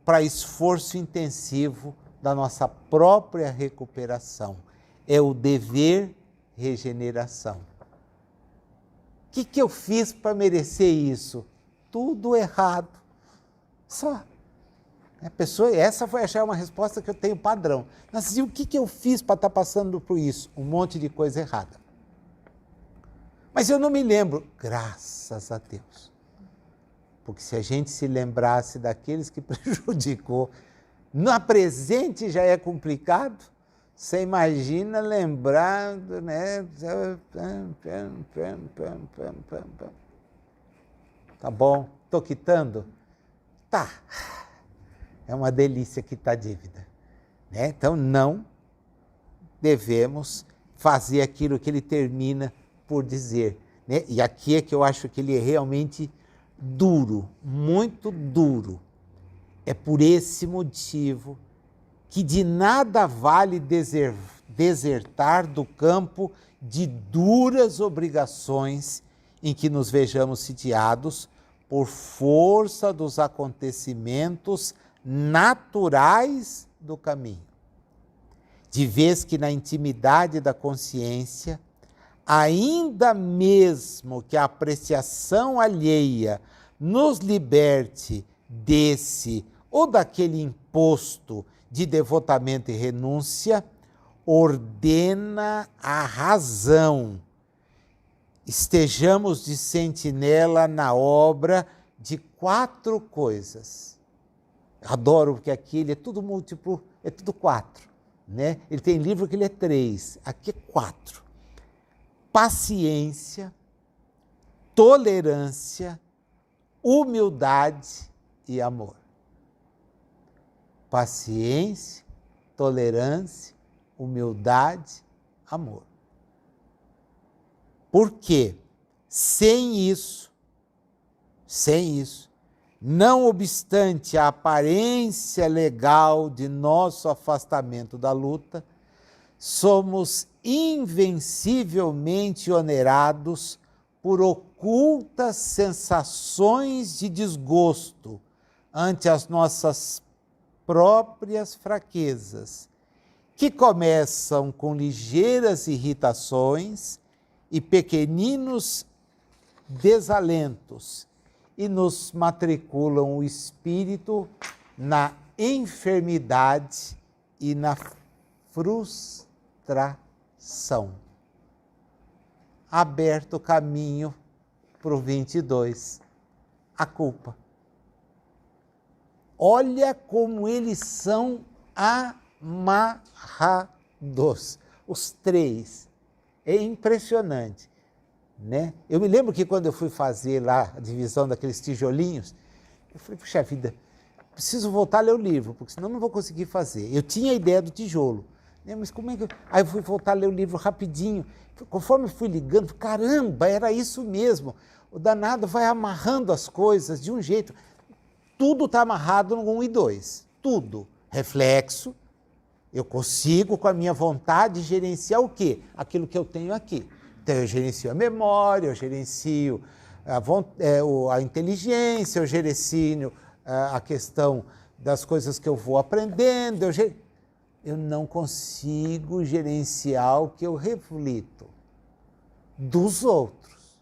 para esforço intensivo da nossa própria recuperação. É o dever regeneração. O que eu fiz para merecer isso? Tudo errado. Só. A pessoa, essa foi achar uma resposta que eu tenho padrão. Mas e o que eu fiz para estar passando por isso? Um monte de coisa errada. Mas eu não me lembro, graças a Deus. Porque se a gente se lembrasse daqueles que prejudicou, no presente já é complicado, você imagina lembrando, né? Tá bom, estou quitando? Tá. É uma delícia quitar a dívida. Né? Então, não devemos fazer aquilo que ele termina por dizer. Né? E aqui é que eu acho que ele é realmente duro, muito duro. É por esse motivo que de nada vale desertar do campo de duras obrigações em que nos vejamos sitiados por força dos acontecimentos naturais do caminho. De vez que na intimidade da consciência, ainda mesmo que a apreciação alheia nos liberte desse ou daquele imposto de devotamento e renúncia, ordena a razão. Estejamos de sentinela na obra de 4 coisas. Adoro, porque aqui ele é tudo múltiplo, é tudo 4. Né? Ele tem livro que ele é 3, aqui é 4. Paciência, tolerância, humildade e amor. Paciência, tolerância, humildade, amor. Porque sem isso, não obstante a aparência legal de nosso afastamento da luta, somos invencivelmente onerados por ocultas sensações de desgosto ante as nossas próprias fraquezas, que começam com ligeiras irritações e pequeninos desalentos e nos matriculam o espírito na enfermidade e na frustração. Aberto o caminho para o 22, a culpa. Olha como eles são amarrados, os 3. É impressionante. Né? Eu me lembro que quando eu fui fazer lá a divisão daqueles tijolinhos, eu falei, puxa vida, preciso voltar a ler o livro, porque senão não vou conseguir fazer. Eu tinha a ideia do tijolo, né? Mas como é que... Aí eu fui voltar a ler o livro rapidinho, conforme eu fui ligando, caramba, era isso mesmo. O danado vai amarrando as coisas de um jeito. Tudo está amarrado no 1 e 2, tudo. Reflexo, eu consigo com a minha vontade gerenciar o quê? Aquilo que eu tenho aqui. Então, eu gerencio a memória, eu gerencio a inteligência, eu gerencio a questão das coisas que eu vou aprendendo. Eu não consigo gerenciar o que eu reflito dos outros.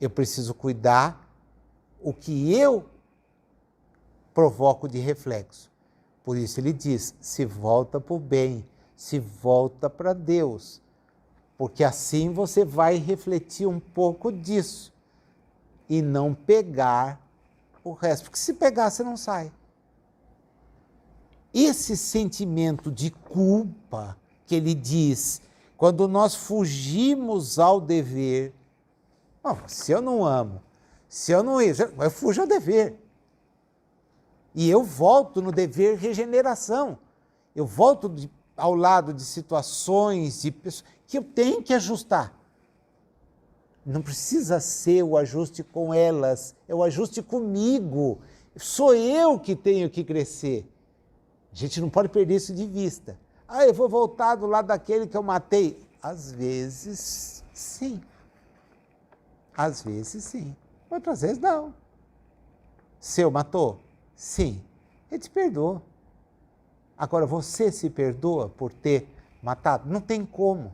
Eu preciso cuidar o que eu provoco de reflexo. Por isso ele diz, se volta para o bem, se volta para Deus. Porque assim você vai refletir um pouco disso e não pegar o resto. Porque se pegar, você não sai. Esse sentimento de culpa que ele diz, quando nós fugimos ao dever, se eu não amo, se eu não... eu fujo ao dever. E eu volto no dever regeneração. Eu volto ao lado de situações, de pessoas que eu tenho que ajustar. Não precisa ser o ajuste com elas, é o ajuste comigo. Sou eu que tenho que crescer. A gente não pode perder isso de vista. Ah, eu vou voltar do lado daquele que eu matei. Às vezes, sim. Às vezes, sim. Outras vezes, não. Seu matou? Sim. Ele te perdoa. Agora, você se perdoa por ter matado? Não tem como.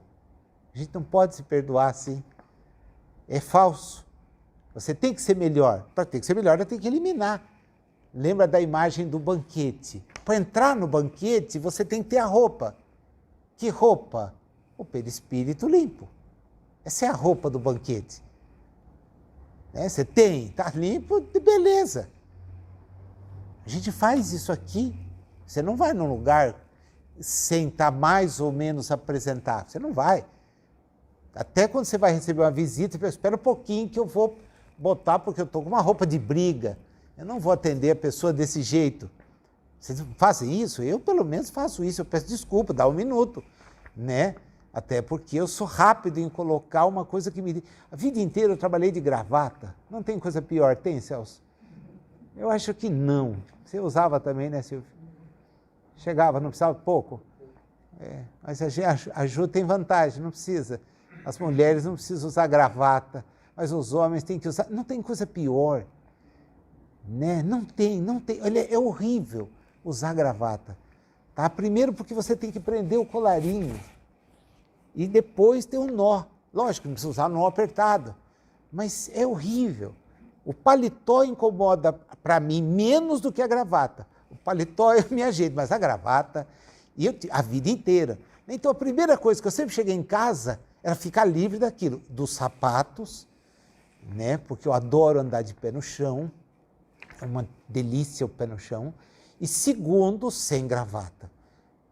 A gente não pode se perdoar assim. É falso. Você tem que ser melhor. Para ter que ser melhor, tem que eliminar. Lembra da imagem do banquete. Para entrar no banquete, você tem que ter a roupa. Que roupa? O perispírito limpo. Essa é a roupa do banquete. Você tem, está limpo, beleza. A gente faz isso aqui. Você não vai num lugar sem estar mais ou menos apresentado. Você não vai. Até quando você vai receber uma visita, você espera um pouquinho que eu vou botar, porque eu estou com uma roupa de briga. Eu não vou atender a pessoa desse jeito. Vocês fazem isso? Eu, pelo menos, faço isso. Eu peço desculpa, dá um minuto, né? Até porque eu sou rápido em colocar uma coisa que me... A vida inteira eu trabalhei de gravata. Não tem coisa pior, tem, Celso? Eu acho que não. Você usava também, né, Silvio? Chegava, não precisava pouco? Mas a Ju tem vantagem, não precisa. As mulheres não precisam usar gravata, mas os homens têm que usar. Não tem coisa pior, né? Não tem. Olha, é horrível usar gravata. Tá? Primeiro porque você tem que prender o colarinho e depois tem um nó. Lógico, não precisa usar nó apertado, mas é horrível. O paletó incomoda para mim menos do que a gravata. O paletó eu me ajeito, mas a gravata, a vida inteira. Então a primeira coisa que eu sempre cheguei em casa era ficar livre daquilo, dos sapatos, né? Porque eu adoro andar de pé no chão, é uma delícia o pé no chão. E segundo, sem gravata,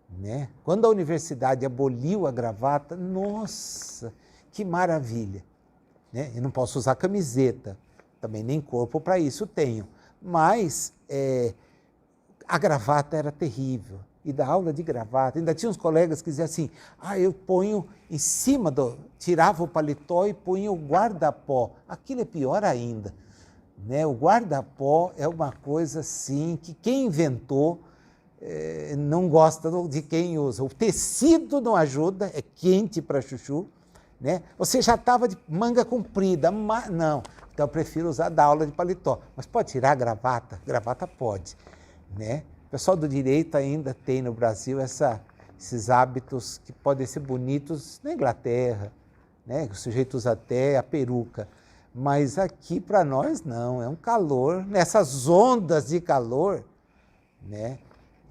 né? Quando a universidade aboliu a gravata, nossa, que maravilha, né? Eu não posso usar camiseta, também nem corpo para isso tenho, mas a gravata era terrível. E da aula de gravata, ainda tinha uns colegas que diziam assim, eu ponho em cima tirava o paletó e punha o guarda-pó. Aquilo é pior ainda, né? O guarda-pó é uma coisa assim, que quem inventou não gosta de quem usa. O tecido não ajuda, é quente para chuchu, né? Você já estava de manga comprida, mas não, então eu prefiro usar da aula de paletó. Mas pode tirar a gravata? Gravata pode, né? O pessoal do direito ainda tem no Brasil esses hábitos que podem ser bonitos na Inglaterra, né? O sujeito usa até a peruca, mas aqui para nós não, é um calor, nessas ondas de calor, né?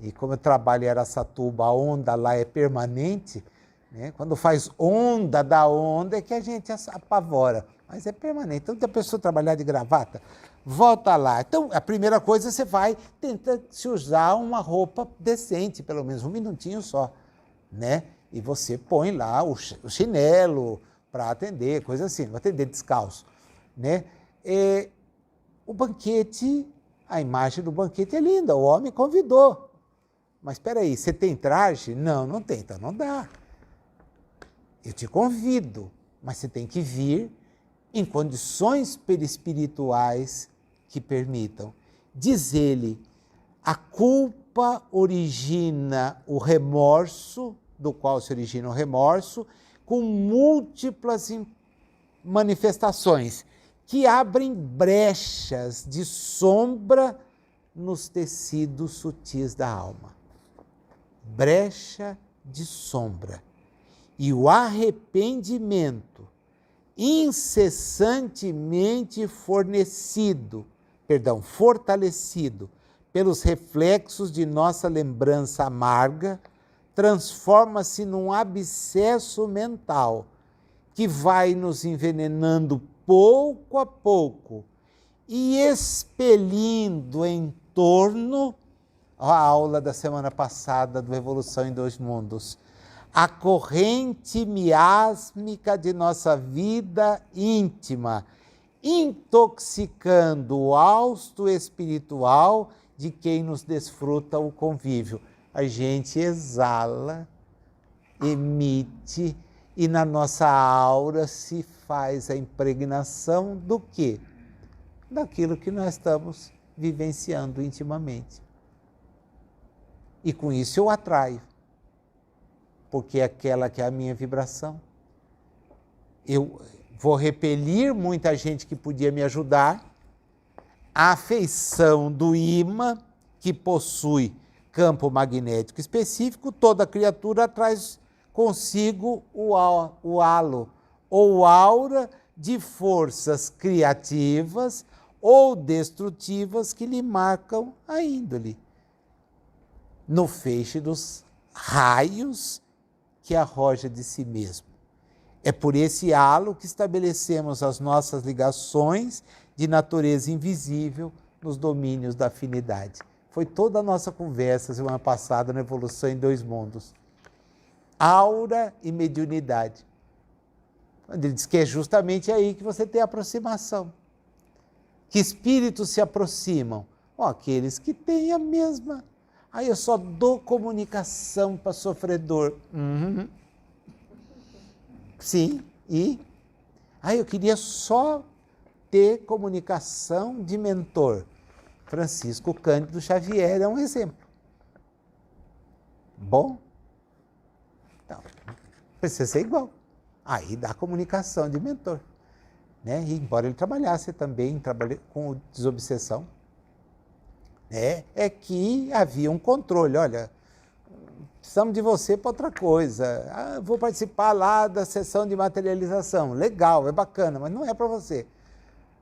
E como eu trabalho em Araçatuba, a onda lá é permanente, né? Quando faz onda da onda é que a gente apavora, mas é permanente. Então, se a pessoa trabalhar de gravata, volta lá. Então, a primeira coisa, você vai tentar se usar uma roupa decente, pelo menos um minutinho só, né? E você põe lá o chinelo para atender, coisa assim, vai atender descalço, né? O banquete, a imagem do banquete é linda, o homem convidou. Mas espera aí, você tem traje? Não, não tem, então não dá. Eu te convido, mas você tem que vir em condições perispirituais que permitam. Diz ele, a culpa origina o remorso, do qual se origina o remorso, com múltiplas manifestações que abrem brechas de sombra nos tecidos sutis da alma. Brecha de sombra. E o arrependimento incessantemente fortalecido pelos reflexos de nossa lembrança amarga, transforma-se num abscesso mental que vai nos envenenando pouco a pouco e expelindo em torno a aula da semana passada do Evolução em Dois Mundos, a corrente miásmica de nossa vida íntima, intoxicando o hausto espiritual de quem nos desfruta o convívio. A gente exala, emite, e na nossa aura se faz a impregnação do quê? Daquilo que nós estamos vivenciando intimamente. E com isso eu atraio, porque é aquela que é a minha vibração. Eu vou repelir muita gente que podia me ajudar. A afeição do ímã, que possui campo magnético específico, toda criatura traz consigo o halo, ou aura de forças criativas ou destrutivas que lhe marcam a índole, no feixe dos raios que arroja de si mesmo. É por esse halo que estabelecemos as nossas ligações de natureza invisível nos domínios da afinidade. Foi toda a nossa conversa semana passada na Evolução em Dois Mundos. Aura e mediunidade. Ele diz que é justamente aí que você tem a aproximação. Que espíritos se aproximam? Aqueles que têm a mesma. Aí eu só dou comunicação para sofredor. Sim, e? Eu queria só ter comunicação de mentor. Francisco Cândido Xavier é um exemplo. Bom, então, precisa ser igual. Aí dá comunicação de mentor. Né? E embora ele trabalhasse também com desobsessão, é que havia um controle. Olha, precisamos de você para outra coisa. Vou participar lá da sessão de materialização. Legal, é bacana, mas não é para você.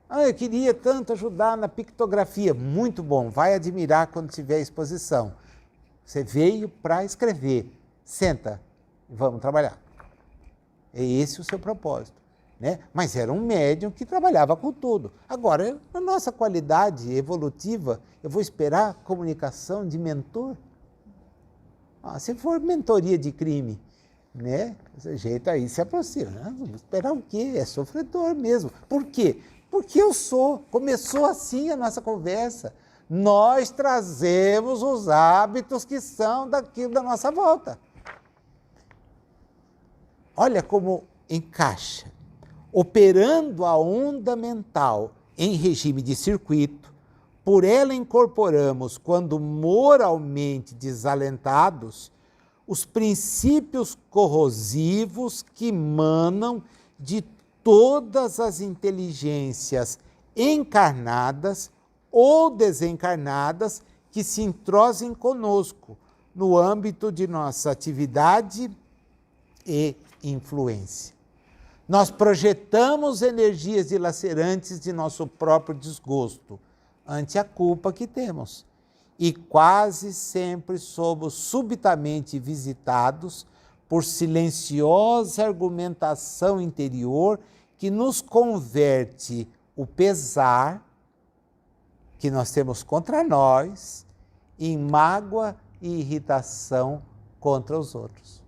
Eu queria tanto ajudar na pictografia. Muito bom, vai admirar quando tiver exposição. Você veio para escrever. Senta, vamos trabalhar. É esse o seu propósito. Né? Mas era um médium que trabalhava com tudo. Agora, na nossa qualidade evolutiva, eu vou esperar comunicação de mentor? Se for mentoria de crime, né? Desse jeito aí se aproxima. Vou esperar o quê? É sofredor mesmo. Por quê? Porque eu sou. Começou assim a nossa conversa. Nós trazemos os hábitos que são daquilo da nossa volta. Olha como encaixa. Operando a onda mental em regime de circuito, por ela incorporamos, quando moralmente desalentados, os princípios corrosivos que emanam de todas as inteligências encarnadas ou desencarnadas que se entrosem conosco no âmbito de nossa atividade e influência. Nós projetamos energias dilacerantes de nosso próprio desgosto ante a culpa que temos e quase sempre somos subitamente visitados por silenciosa argumentação interior que nos converte o pesar que nós temos contra nós em mágoa e irritação contra os outros.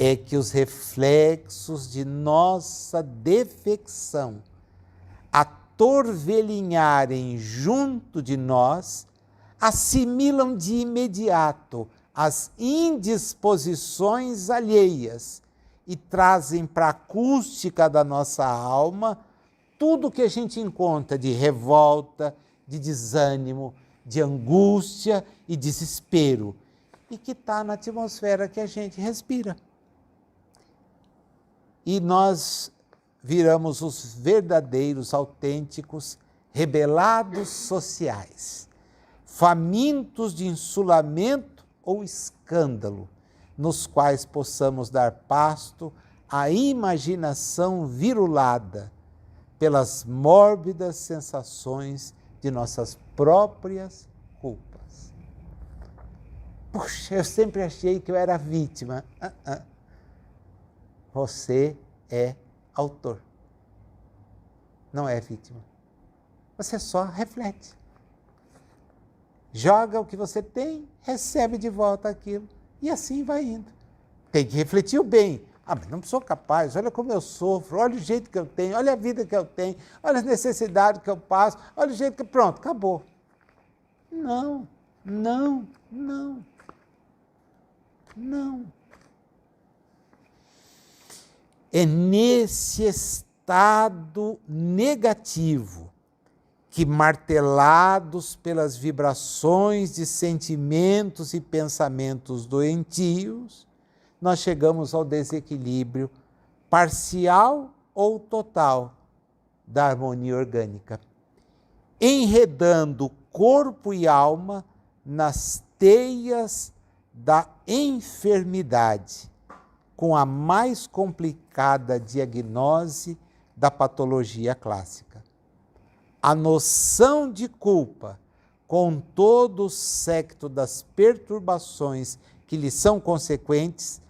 É que os reflexos de nossa defecção atorvelinharem junto de nós, assimilam de imediato as indisposições alheias e trazem para a acústica da nossa alma tudo que a gente encontra de revolta, de desânimo, de angústia e desespero, e que está na atmosfera que a gente respira. E nós viramos os verdadeiros, autênticos, rebelados sociais, famintos de insulamento ou escândalo, nos quais possamos dar pasto à imaginação virulada pelas mórbidas sensações de nossas próprias culpas. Puxa, eu sempre achei que eu era vítima. Você é autor, não é vítima. Você só reflete. Joga o que você tem, recebe de volta aquilo, e assim vai indo. Tem que refletir o bem. Ah, mas não sou capaz, olha como eu sofro, olha o jeito que eu tenho, olha a vida que eu tenho, olha as necessidades que eu passo, olha o jeito que... Pronto, acabou. Não, não, não, não. É nesse estado negativo que, martelados pelas vibrações de sentimentos e pensamentos doentios, nós chegamos ao desequilíbrio parcial ou total da harmonia orgânica, enredando corpo e alma nas teias da enfermidade, com a mais complicada diagnose da patologia clássica. A noção de culpa, com todo o séquito das perturbações que lhe são consequentes,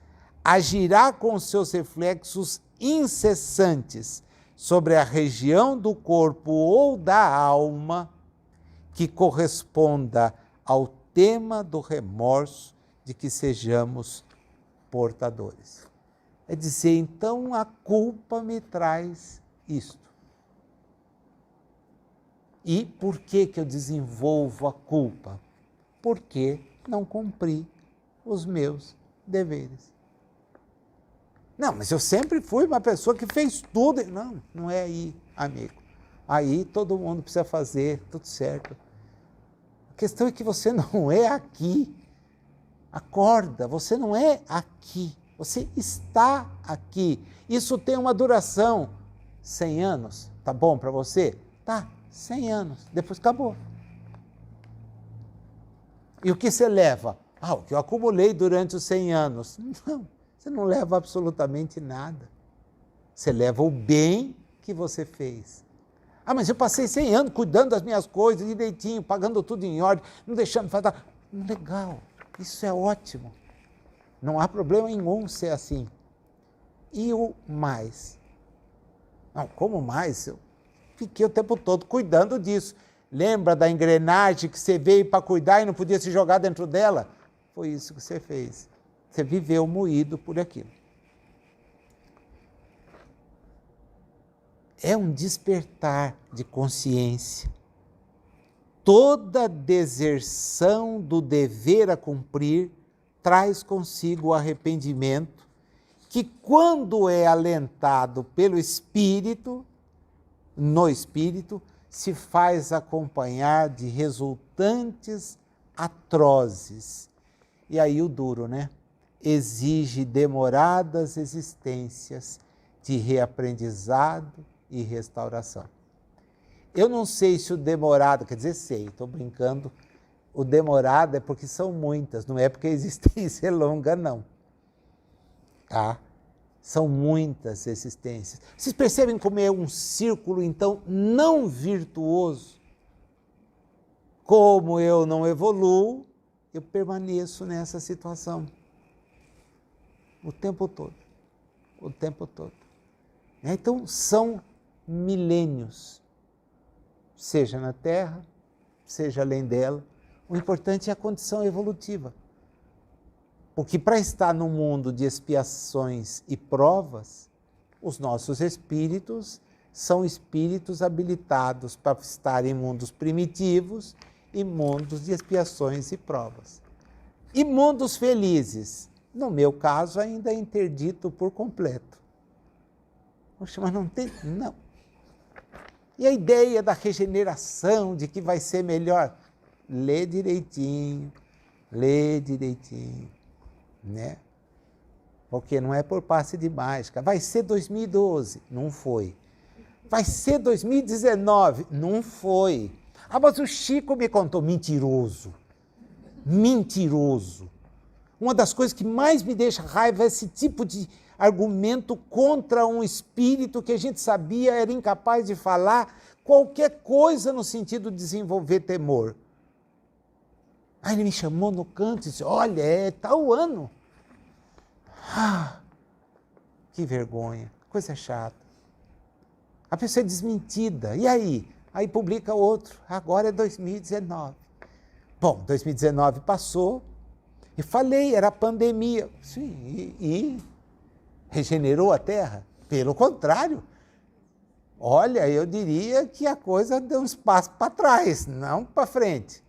agirá com seus reflexos incessantes sobre a região do corpo ou da alma que corresponda ao tema do remorso de que sejamos portadores. É dizer, então a culpa me traz isto. E por que eu desenvolvo a culpa? Porque não cumpri os meus deveres. Não, mas eu sempre fui uma pessoa que fez tudo. Não, não é aí, amigo. Aí todo mundo precisa fazer, tudo certo. A questão é que você não é aqui. Acorda, você não é aqui. Você está aqui. Isso tem uma duração. 100 anos, tá bom para você? Tá, 100 anos. Depois acabou. E o que você leva? Ah, o que eu acumulei durante os 100 anos. Não, você não leva absolutamente nada. Você leva o bem que você fez. Ah, mas eu passei 100 anos cuidando das minhas coisas direitinho, pagando tudo em ordem, não deixando faltar. Legal, isso é ótimo. Não há problema nenhum ser assim. E o mais? Não, como mais? Eu fiquei o tempo todo cuidando disso. Lembra da engrenagem que você veio para cuidar e não podia se jogar dentro dela? Foi isso que você fez. Você viveu moído por aquilo. É um despertar de consciência. Toda deserção do dever a cumprir traz consigo o arrependimento, que quando é alentado pelo Espírito, no Espírito, se faz acompanhar de resultantes atrozes. E aí o duro, né? Exige demoradas existências de reaprendizado e restauração. Eu não sei se o demorado, quer dizer, sei, estou brincando, o demorado é porque são muitas, não é porque a existência é longa, não. Tá? São muitas existências. Vocês percebem como é um círculo, então, não virtuoso? Como eu não evoluo, eu permaneço nessa situação. O tempo todo. O tempo todo. Então, são milênios. Seja na Terra, seja além dela. O importante é a condição evolutiva. Porque para estar no mundo de expiações e provas, os nossos espíritos são espíritos habilitados para estar em mundos primitivos e mundos de expiações e provas. E mundos felizes, no meu caso, ainda é interdito por completo. Poxa, mas não tem... Não. E a ideia da regeneração, de que vai ser melhor? Lê direitinho, né? Porque não é por passe de mágica. Vai ser 2012, não foi. Vai ser 2019, não foi. Ah, mas o Chico me contou, mentiroso. Mentiroso. Uma das coisas que mais me deixa raiva é esse tipo de argumento contra um espírito que a gente sabia era incapaz de falar qualquer coisa no sentido de desenvolver temor. Aí ele me chamou no canto e disse, olha, é tal ano. Ah, que vergonha, coisa chata. A pessoa é desmentida, e aí? Aí publica outro, agora é 2019. Bom, 2019 passou, e falei, era pandemia. Sim, regenerou a terra? Pelo contrário. Olha, eu diria que a coisa deu um espaço para trás, não para frente.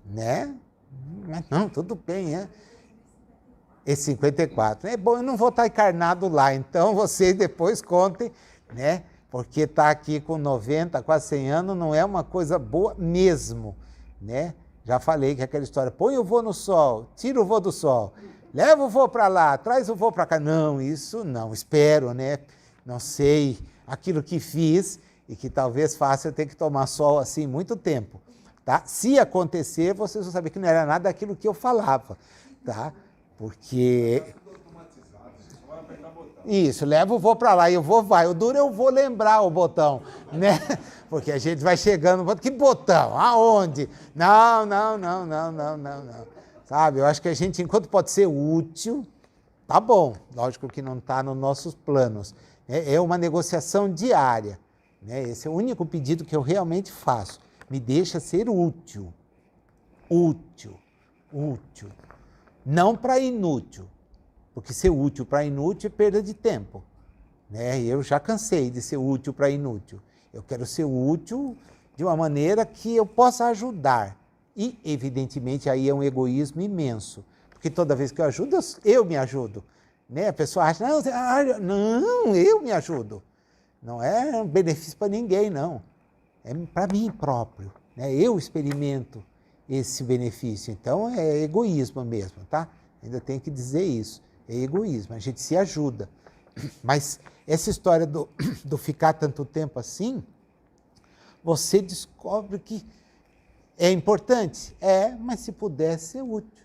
Né? Mas não, tudo bem, né? Esse 54. É bom, eu não vou estar encarnado lá, então vocês depois contem, né? Porque estar aqui com 90, quase 100 anos não é uma coisa boa mesmo, né? Já falei que aquela história, põe o voo no sol, tira o voo do sol, leva o voo para lá, traz o voo para cá. Não, isso não, espero, né? Não sei, aquilo que fiz e que talvez faça eu ter que tomar sol assim muito tempo, tá? Se acontecer, vocês vão saber que não era nada daquilo que eu falava, tá? Porque... Isso, leva o voo para lá e o voo vai. O duro eu vou lembrar o botão, né? Porque a gente vai chegando, que botão? Aonde? Não. Sabe, eu acho que a gente, enquanto pode ser útil, tá bom. Lógico que não está nos nossos planos. É uma negociação diária, né? Esse é o único pedido que eu realmente faço. Me deixa ser útil. Útil. Não para inútil. Porque ser útil para inútil é perda de tempo. Né? Eu já cansei de ser útil para inútil. Eu quero ser útil de uma maneira que eu possa ajudar. E, evidentemente, aí é um egoísmo imenso. Porque toda vez que eu ajudo, eu me ajudo. Né? A pessoa acha, não, eu me ajudo. Não é um benefício para ninguém, não. É para mim próprio. Né? Eu experimento esse benefício. Então, é egoísmo mesmo, tá? Ainda tenho que dizer isso. É egoísmo, a gente se ajuda. Mas essa história do ficar tanto tempo assim, você descobre que é importante. Mas se puder ser útil.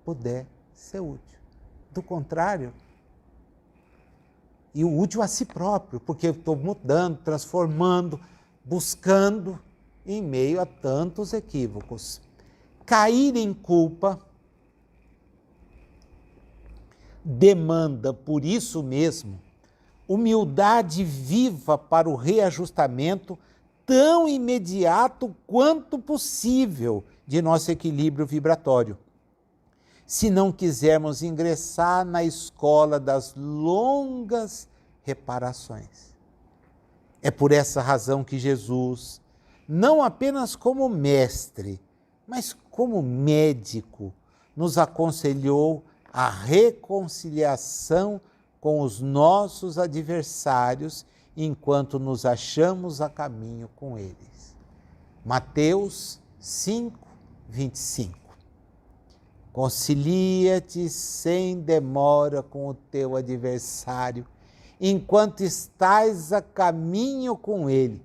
Puder ser útil. Do contrário, e o útil a si próprio, porque eu estou mudando, transformando, buscando em meio a tantos equívocos. Cair em culpa demanda, por isso mesmo, humildade viva para o reajustamento tão imediato quanto possível de nosso equilíbrio vibratório. Se não quisermos ingressar na escola das longas reparações. É por essa razão que Jesus, não apenas como mestre, mas como médico, nos aconselhou a reconciliação com os nossos adversários enquanto nos achamos a caminho com eles. Mateus 5, 25. Concilia-te sem demora com o teu adversário, enquanto estás a caminho com ele,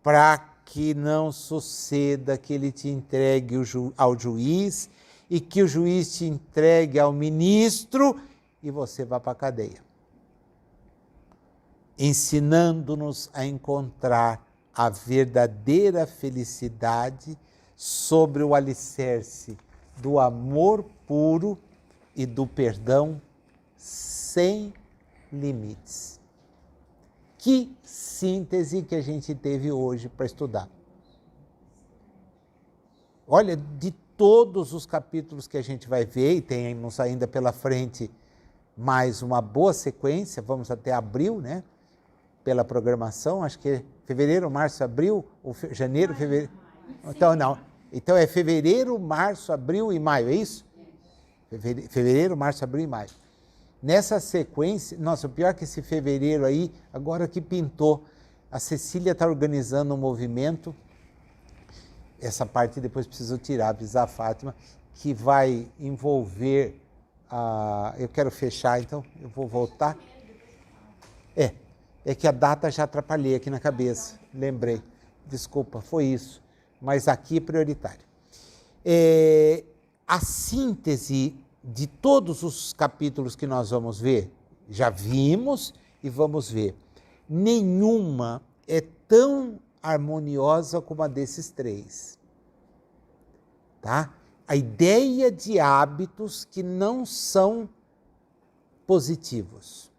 para que não suceda que ele te entregue ao juiz e que o juiz te entregue ao ministro e você vá para a cadeia. Ensinando-nos a encontrar a verdadeira felicidade sobre o alicerce do amor puro e do perdão sem limites. Que síntese que a gente teve hoje para estudar. Olha, de todos os capítulos que a gente vai ver, e temos ainda pela frente mais uma boa sequência, vamos até abril, né? Pela programação, acho que é fevereiro, março, abril, ou janeiro, fevereiro. Então, não. Então é fevereiro, março, abril e maio, é isso? Fevereiro, março, abril e maio. Nessa sequência, nossa, o pior é que esse fevereiro aí, agora que pintou, a Cecília está organizando um movimento, essa parte depois preciso tirar, avisar a Fátima, que vai envolver, eu quero fechar, então eu vou voltar. É que a data já atrapalhei aqui na cabeça, lembrei, desculpa, foi isso, mas aqui é prioritário. A síntese de todos os capítulos que nós vamos ver, já vimos e vamos ver, nenhuma é tão harmoniosa como a desses três. Tá? A ideia de hábitos que não são positivos.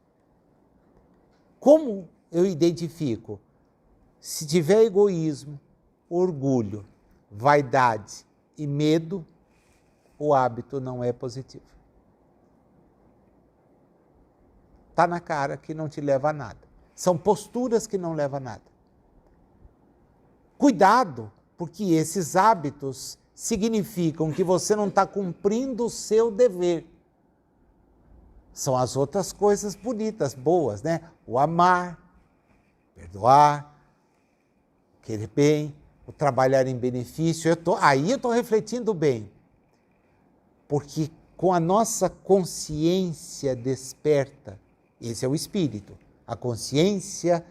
Como eu identifico? Se tiver egoísmo, orgulho, vaidade e medo, o hábito não é positivo. Está na cara que não te leva a nada. São posturas que não levam a nada. Cuidado, porque esses hábitos significam que você não está cumprindo o seu dever. São as outras coisas bonitas, boas, né? O amar, perdoar, querer bem, o trabalhar em benefício. Aí eu estou refletindo bem. Porque com a nossa consciência desperta, esse é o espírito, a consciência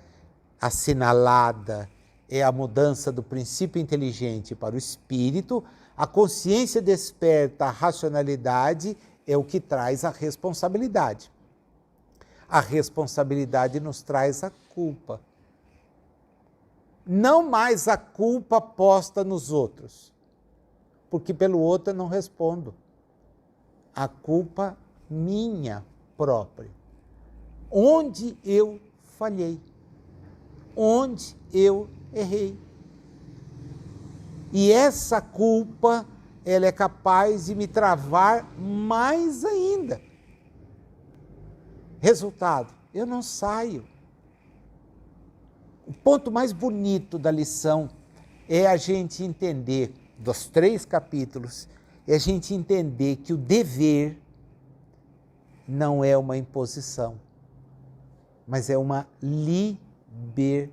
assinalada é a mudança do princípio inteligente para o espírito, a consciência desperta, a racionalidade é o que traz a responsabilidade. A responsabilidade nos traz a culpa. Não mais a culpa posta nos outros, porque pelo outro eu não respondo. A culpa minha própria. Onde eu falhei, onde eu errei. E essa culpa, ela é capaz de me travar mais ainda. Resultado, eu não saio. O ponto mais bonito da lição é a gente entender, dos 3 capítulos, é a gente entender que o dever não é uma imposição, mas é uma libertação.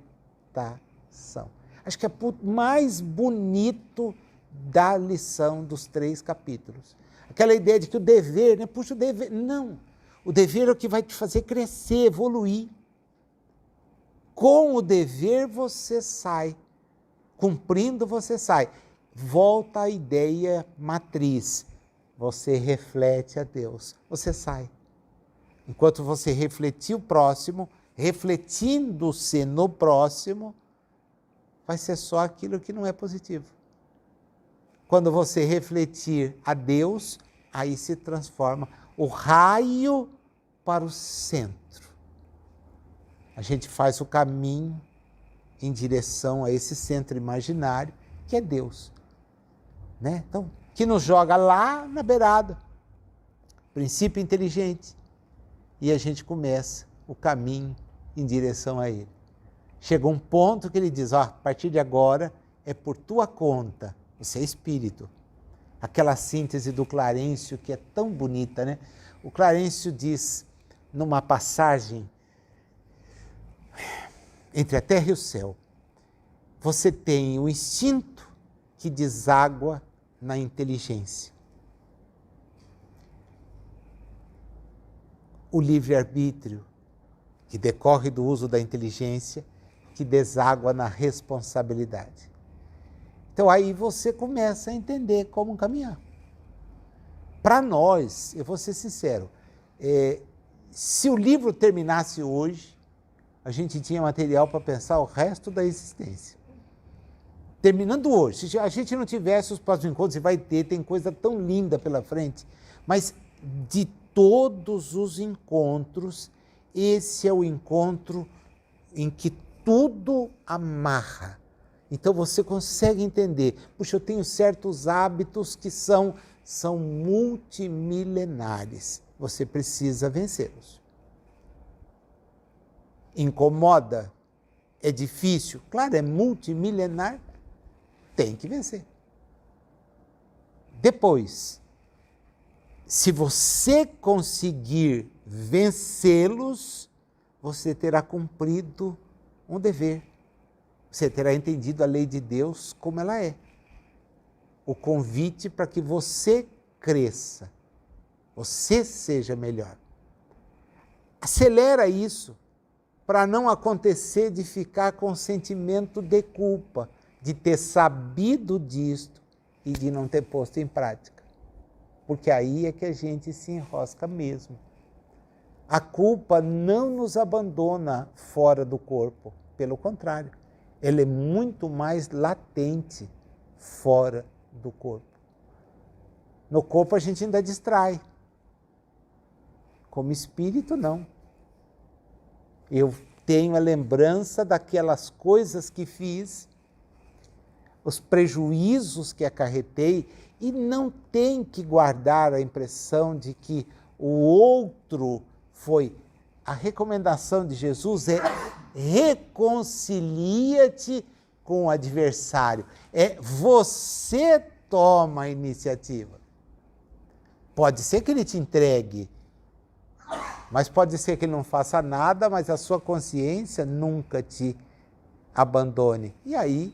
Acho que é o mais bonito da lição dos 3 capítulos. Aquela ideia de que o dever, né? Puxa, o dever. Não. O dever é o que vai te fazer crescer, evoluir. Com o dever você sai. Cumprindo você sai. Volta à ideia matriz. Você reflete a Deus. Você sai. Enquanto você refletir o próximo, refletindo-se no próximo, vai ser só aquilo que não é positivo. Quando você refletir a Deus, aí se transforma o raio para o centro. A gente faz o caminho em direção a esse centro imaginário, que é Deus. Né? Então, que nos joga lá na beirada. Princípio inteligente. E a gente começa o caminho em direção a Ele. Chega um ponto que Ele diz, a partir de agora é por tua conta, você é espírito. Aquela síntese do Clarencio que é tão bonita, né? O Clarencio diz, numa passagem entre a terra e o céu, você tem o instinto que deságua na inteligência. O livre-arbítrio, que decorre do uso da inteligência, que deságua na responsabilidade. Então aí você começa a entender como caminhar. Para nós, eu vou ser sincero, se o livro terminasse hoje, a gente tinha material para pensar o resto da existência. Terminando hoje, se a gente não tivesse os próximos encontros, e vai ter, tem coisa tão linda pela frente, mas de todos os encontros, esse é o encontro em que tudo amarra. Então você consegue entender, puxa, eu tenho certos hábitos que são multimilenares, você precisa vencê-los. Incomoda? É difícil? Claro, é multimilenar, tem que vencer. Depois, se você conseguir vencê-los, você terá cumprido um dever. Você terá entendido a lei de Deus como ela é. O convite para que você cresça, você seja melhor. Acelera isso para não acontecer de ficar com sentimento de culpa, de ter sabido disto e de não ter posto em prática. Porque aí é que a gente se enrosca mesmo. A culpa não nos abandona fora do corpo, pelo contrário, ela é muito mais latente fora do corpo. No corpo a gente ainda distrai. Como espírito, não. Eu tenho a lembrança daquelas coisas que fiz, os prejuízos que acarretei, e não tem que guardar a impressão de que o outro foi a recomendação de Jesus é reconcilia-te com o adversário. É você toma a iniciativa. Pode ser que ele te entregue, mas pode ser que ele não faça nada, mas a sua consciência nunca te abandone. E aí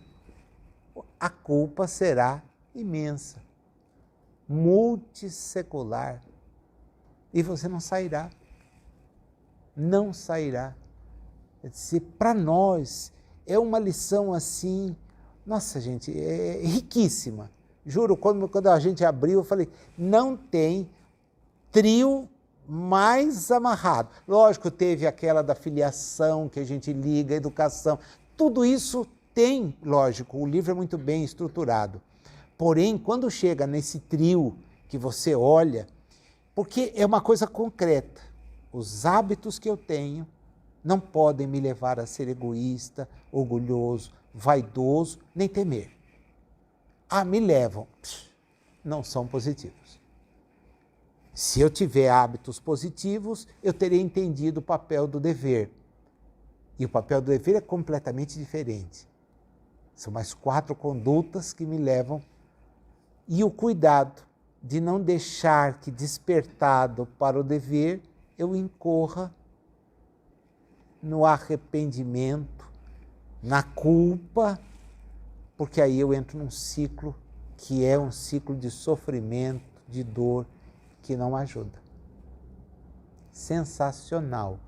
a culpa será imensa, multissecular. E você não sairá. Não sairá. Para nós é uma lição assim, nossa gente, é riquíssima. Juro, quando a gente abriu, eu falei, não tem trio mais amarrado. Lógico, teve aquela da filiação, que a gente liga, educação, tudo isso tem, lógico, o livro é muito bem estruturado. Porém, quando chega nesse trio que você olha, porque é uma coisa concreta, os hábitos que eu tenho não podem me levar a ser egoísta, orgulhoso, vaidoso, nem temer. Me levam, não são positivos. Se eu tiver hábitos positivos, eu terei entendido o papel do dever. E o papel do dever é completamente diferente. São mais 4 condutas que me levam. E o cuidado de não deixar que, despertado para o dever, eu incorra no arrependimento, na culpa, porque aí eu entro num ciclo que é um ciclo de sofrimento, de dor, que não ajuda. Sensacional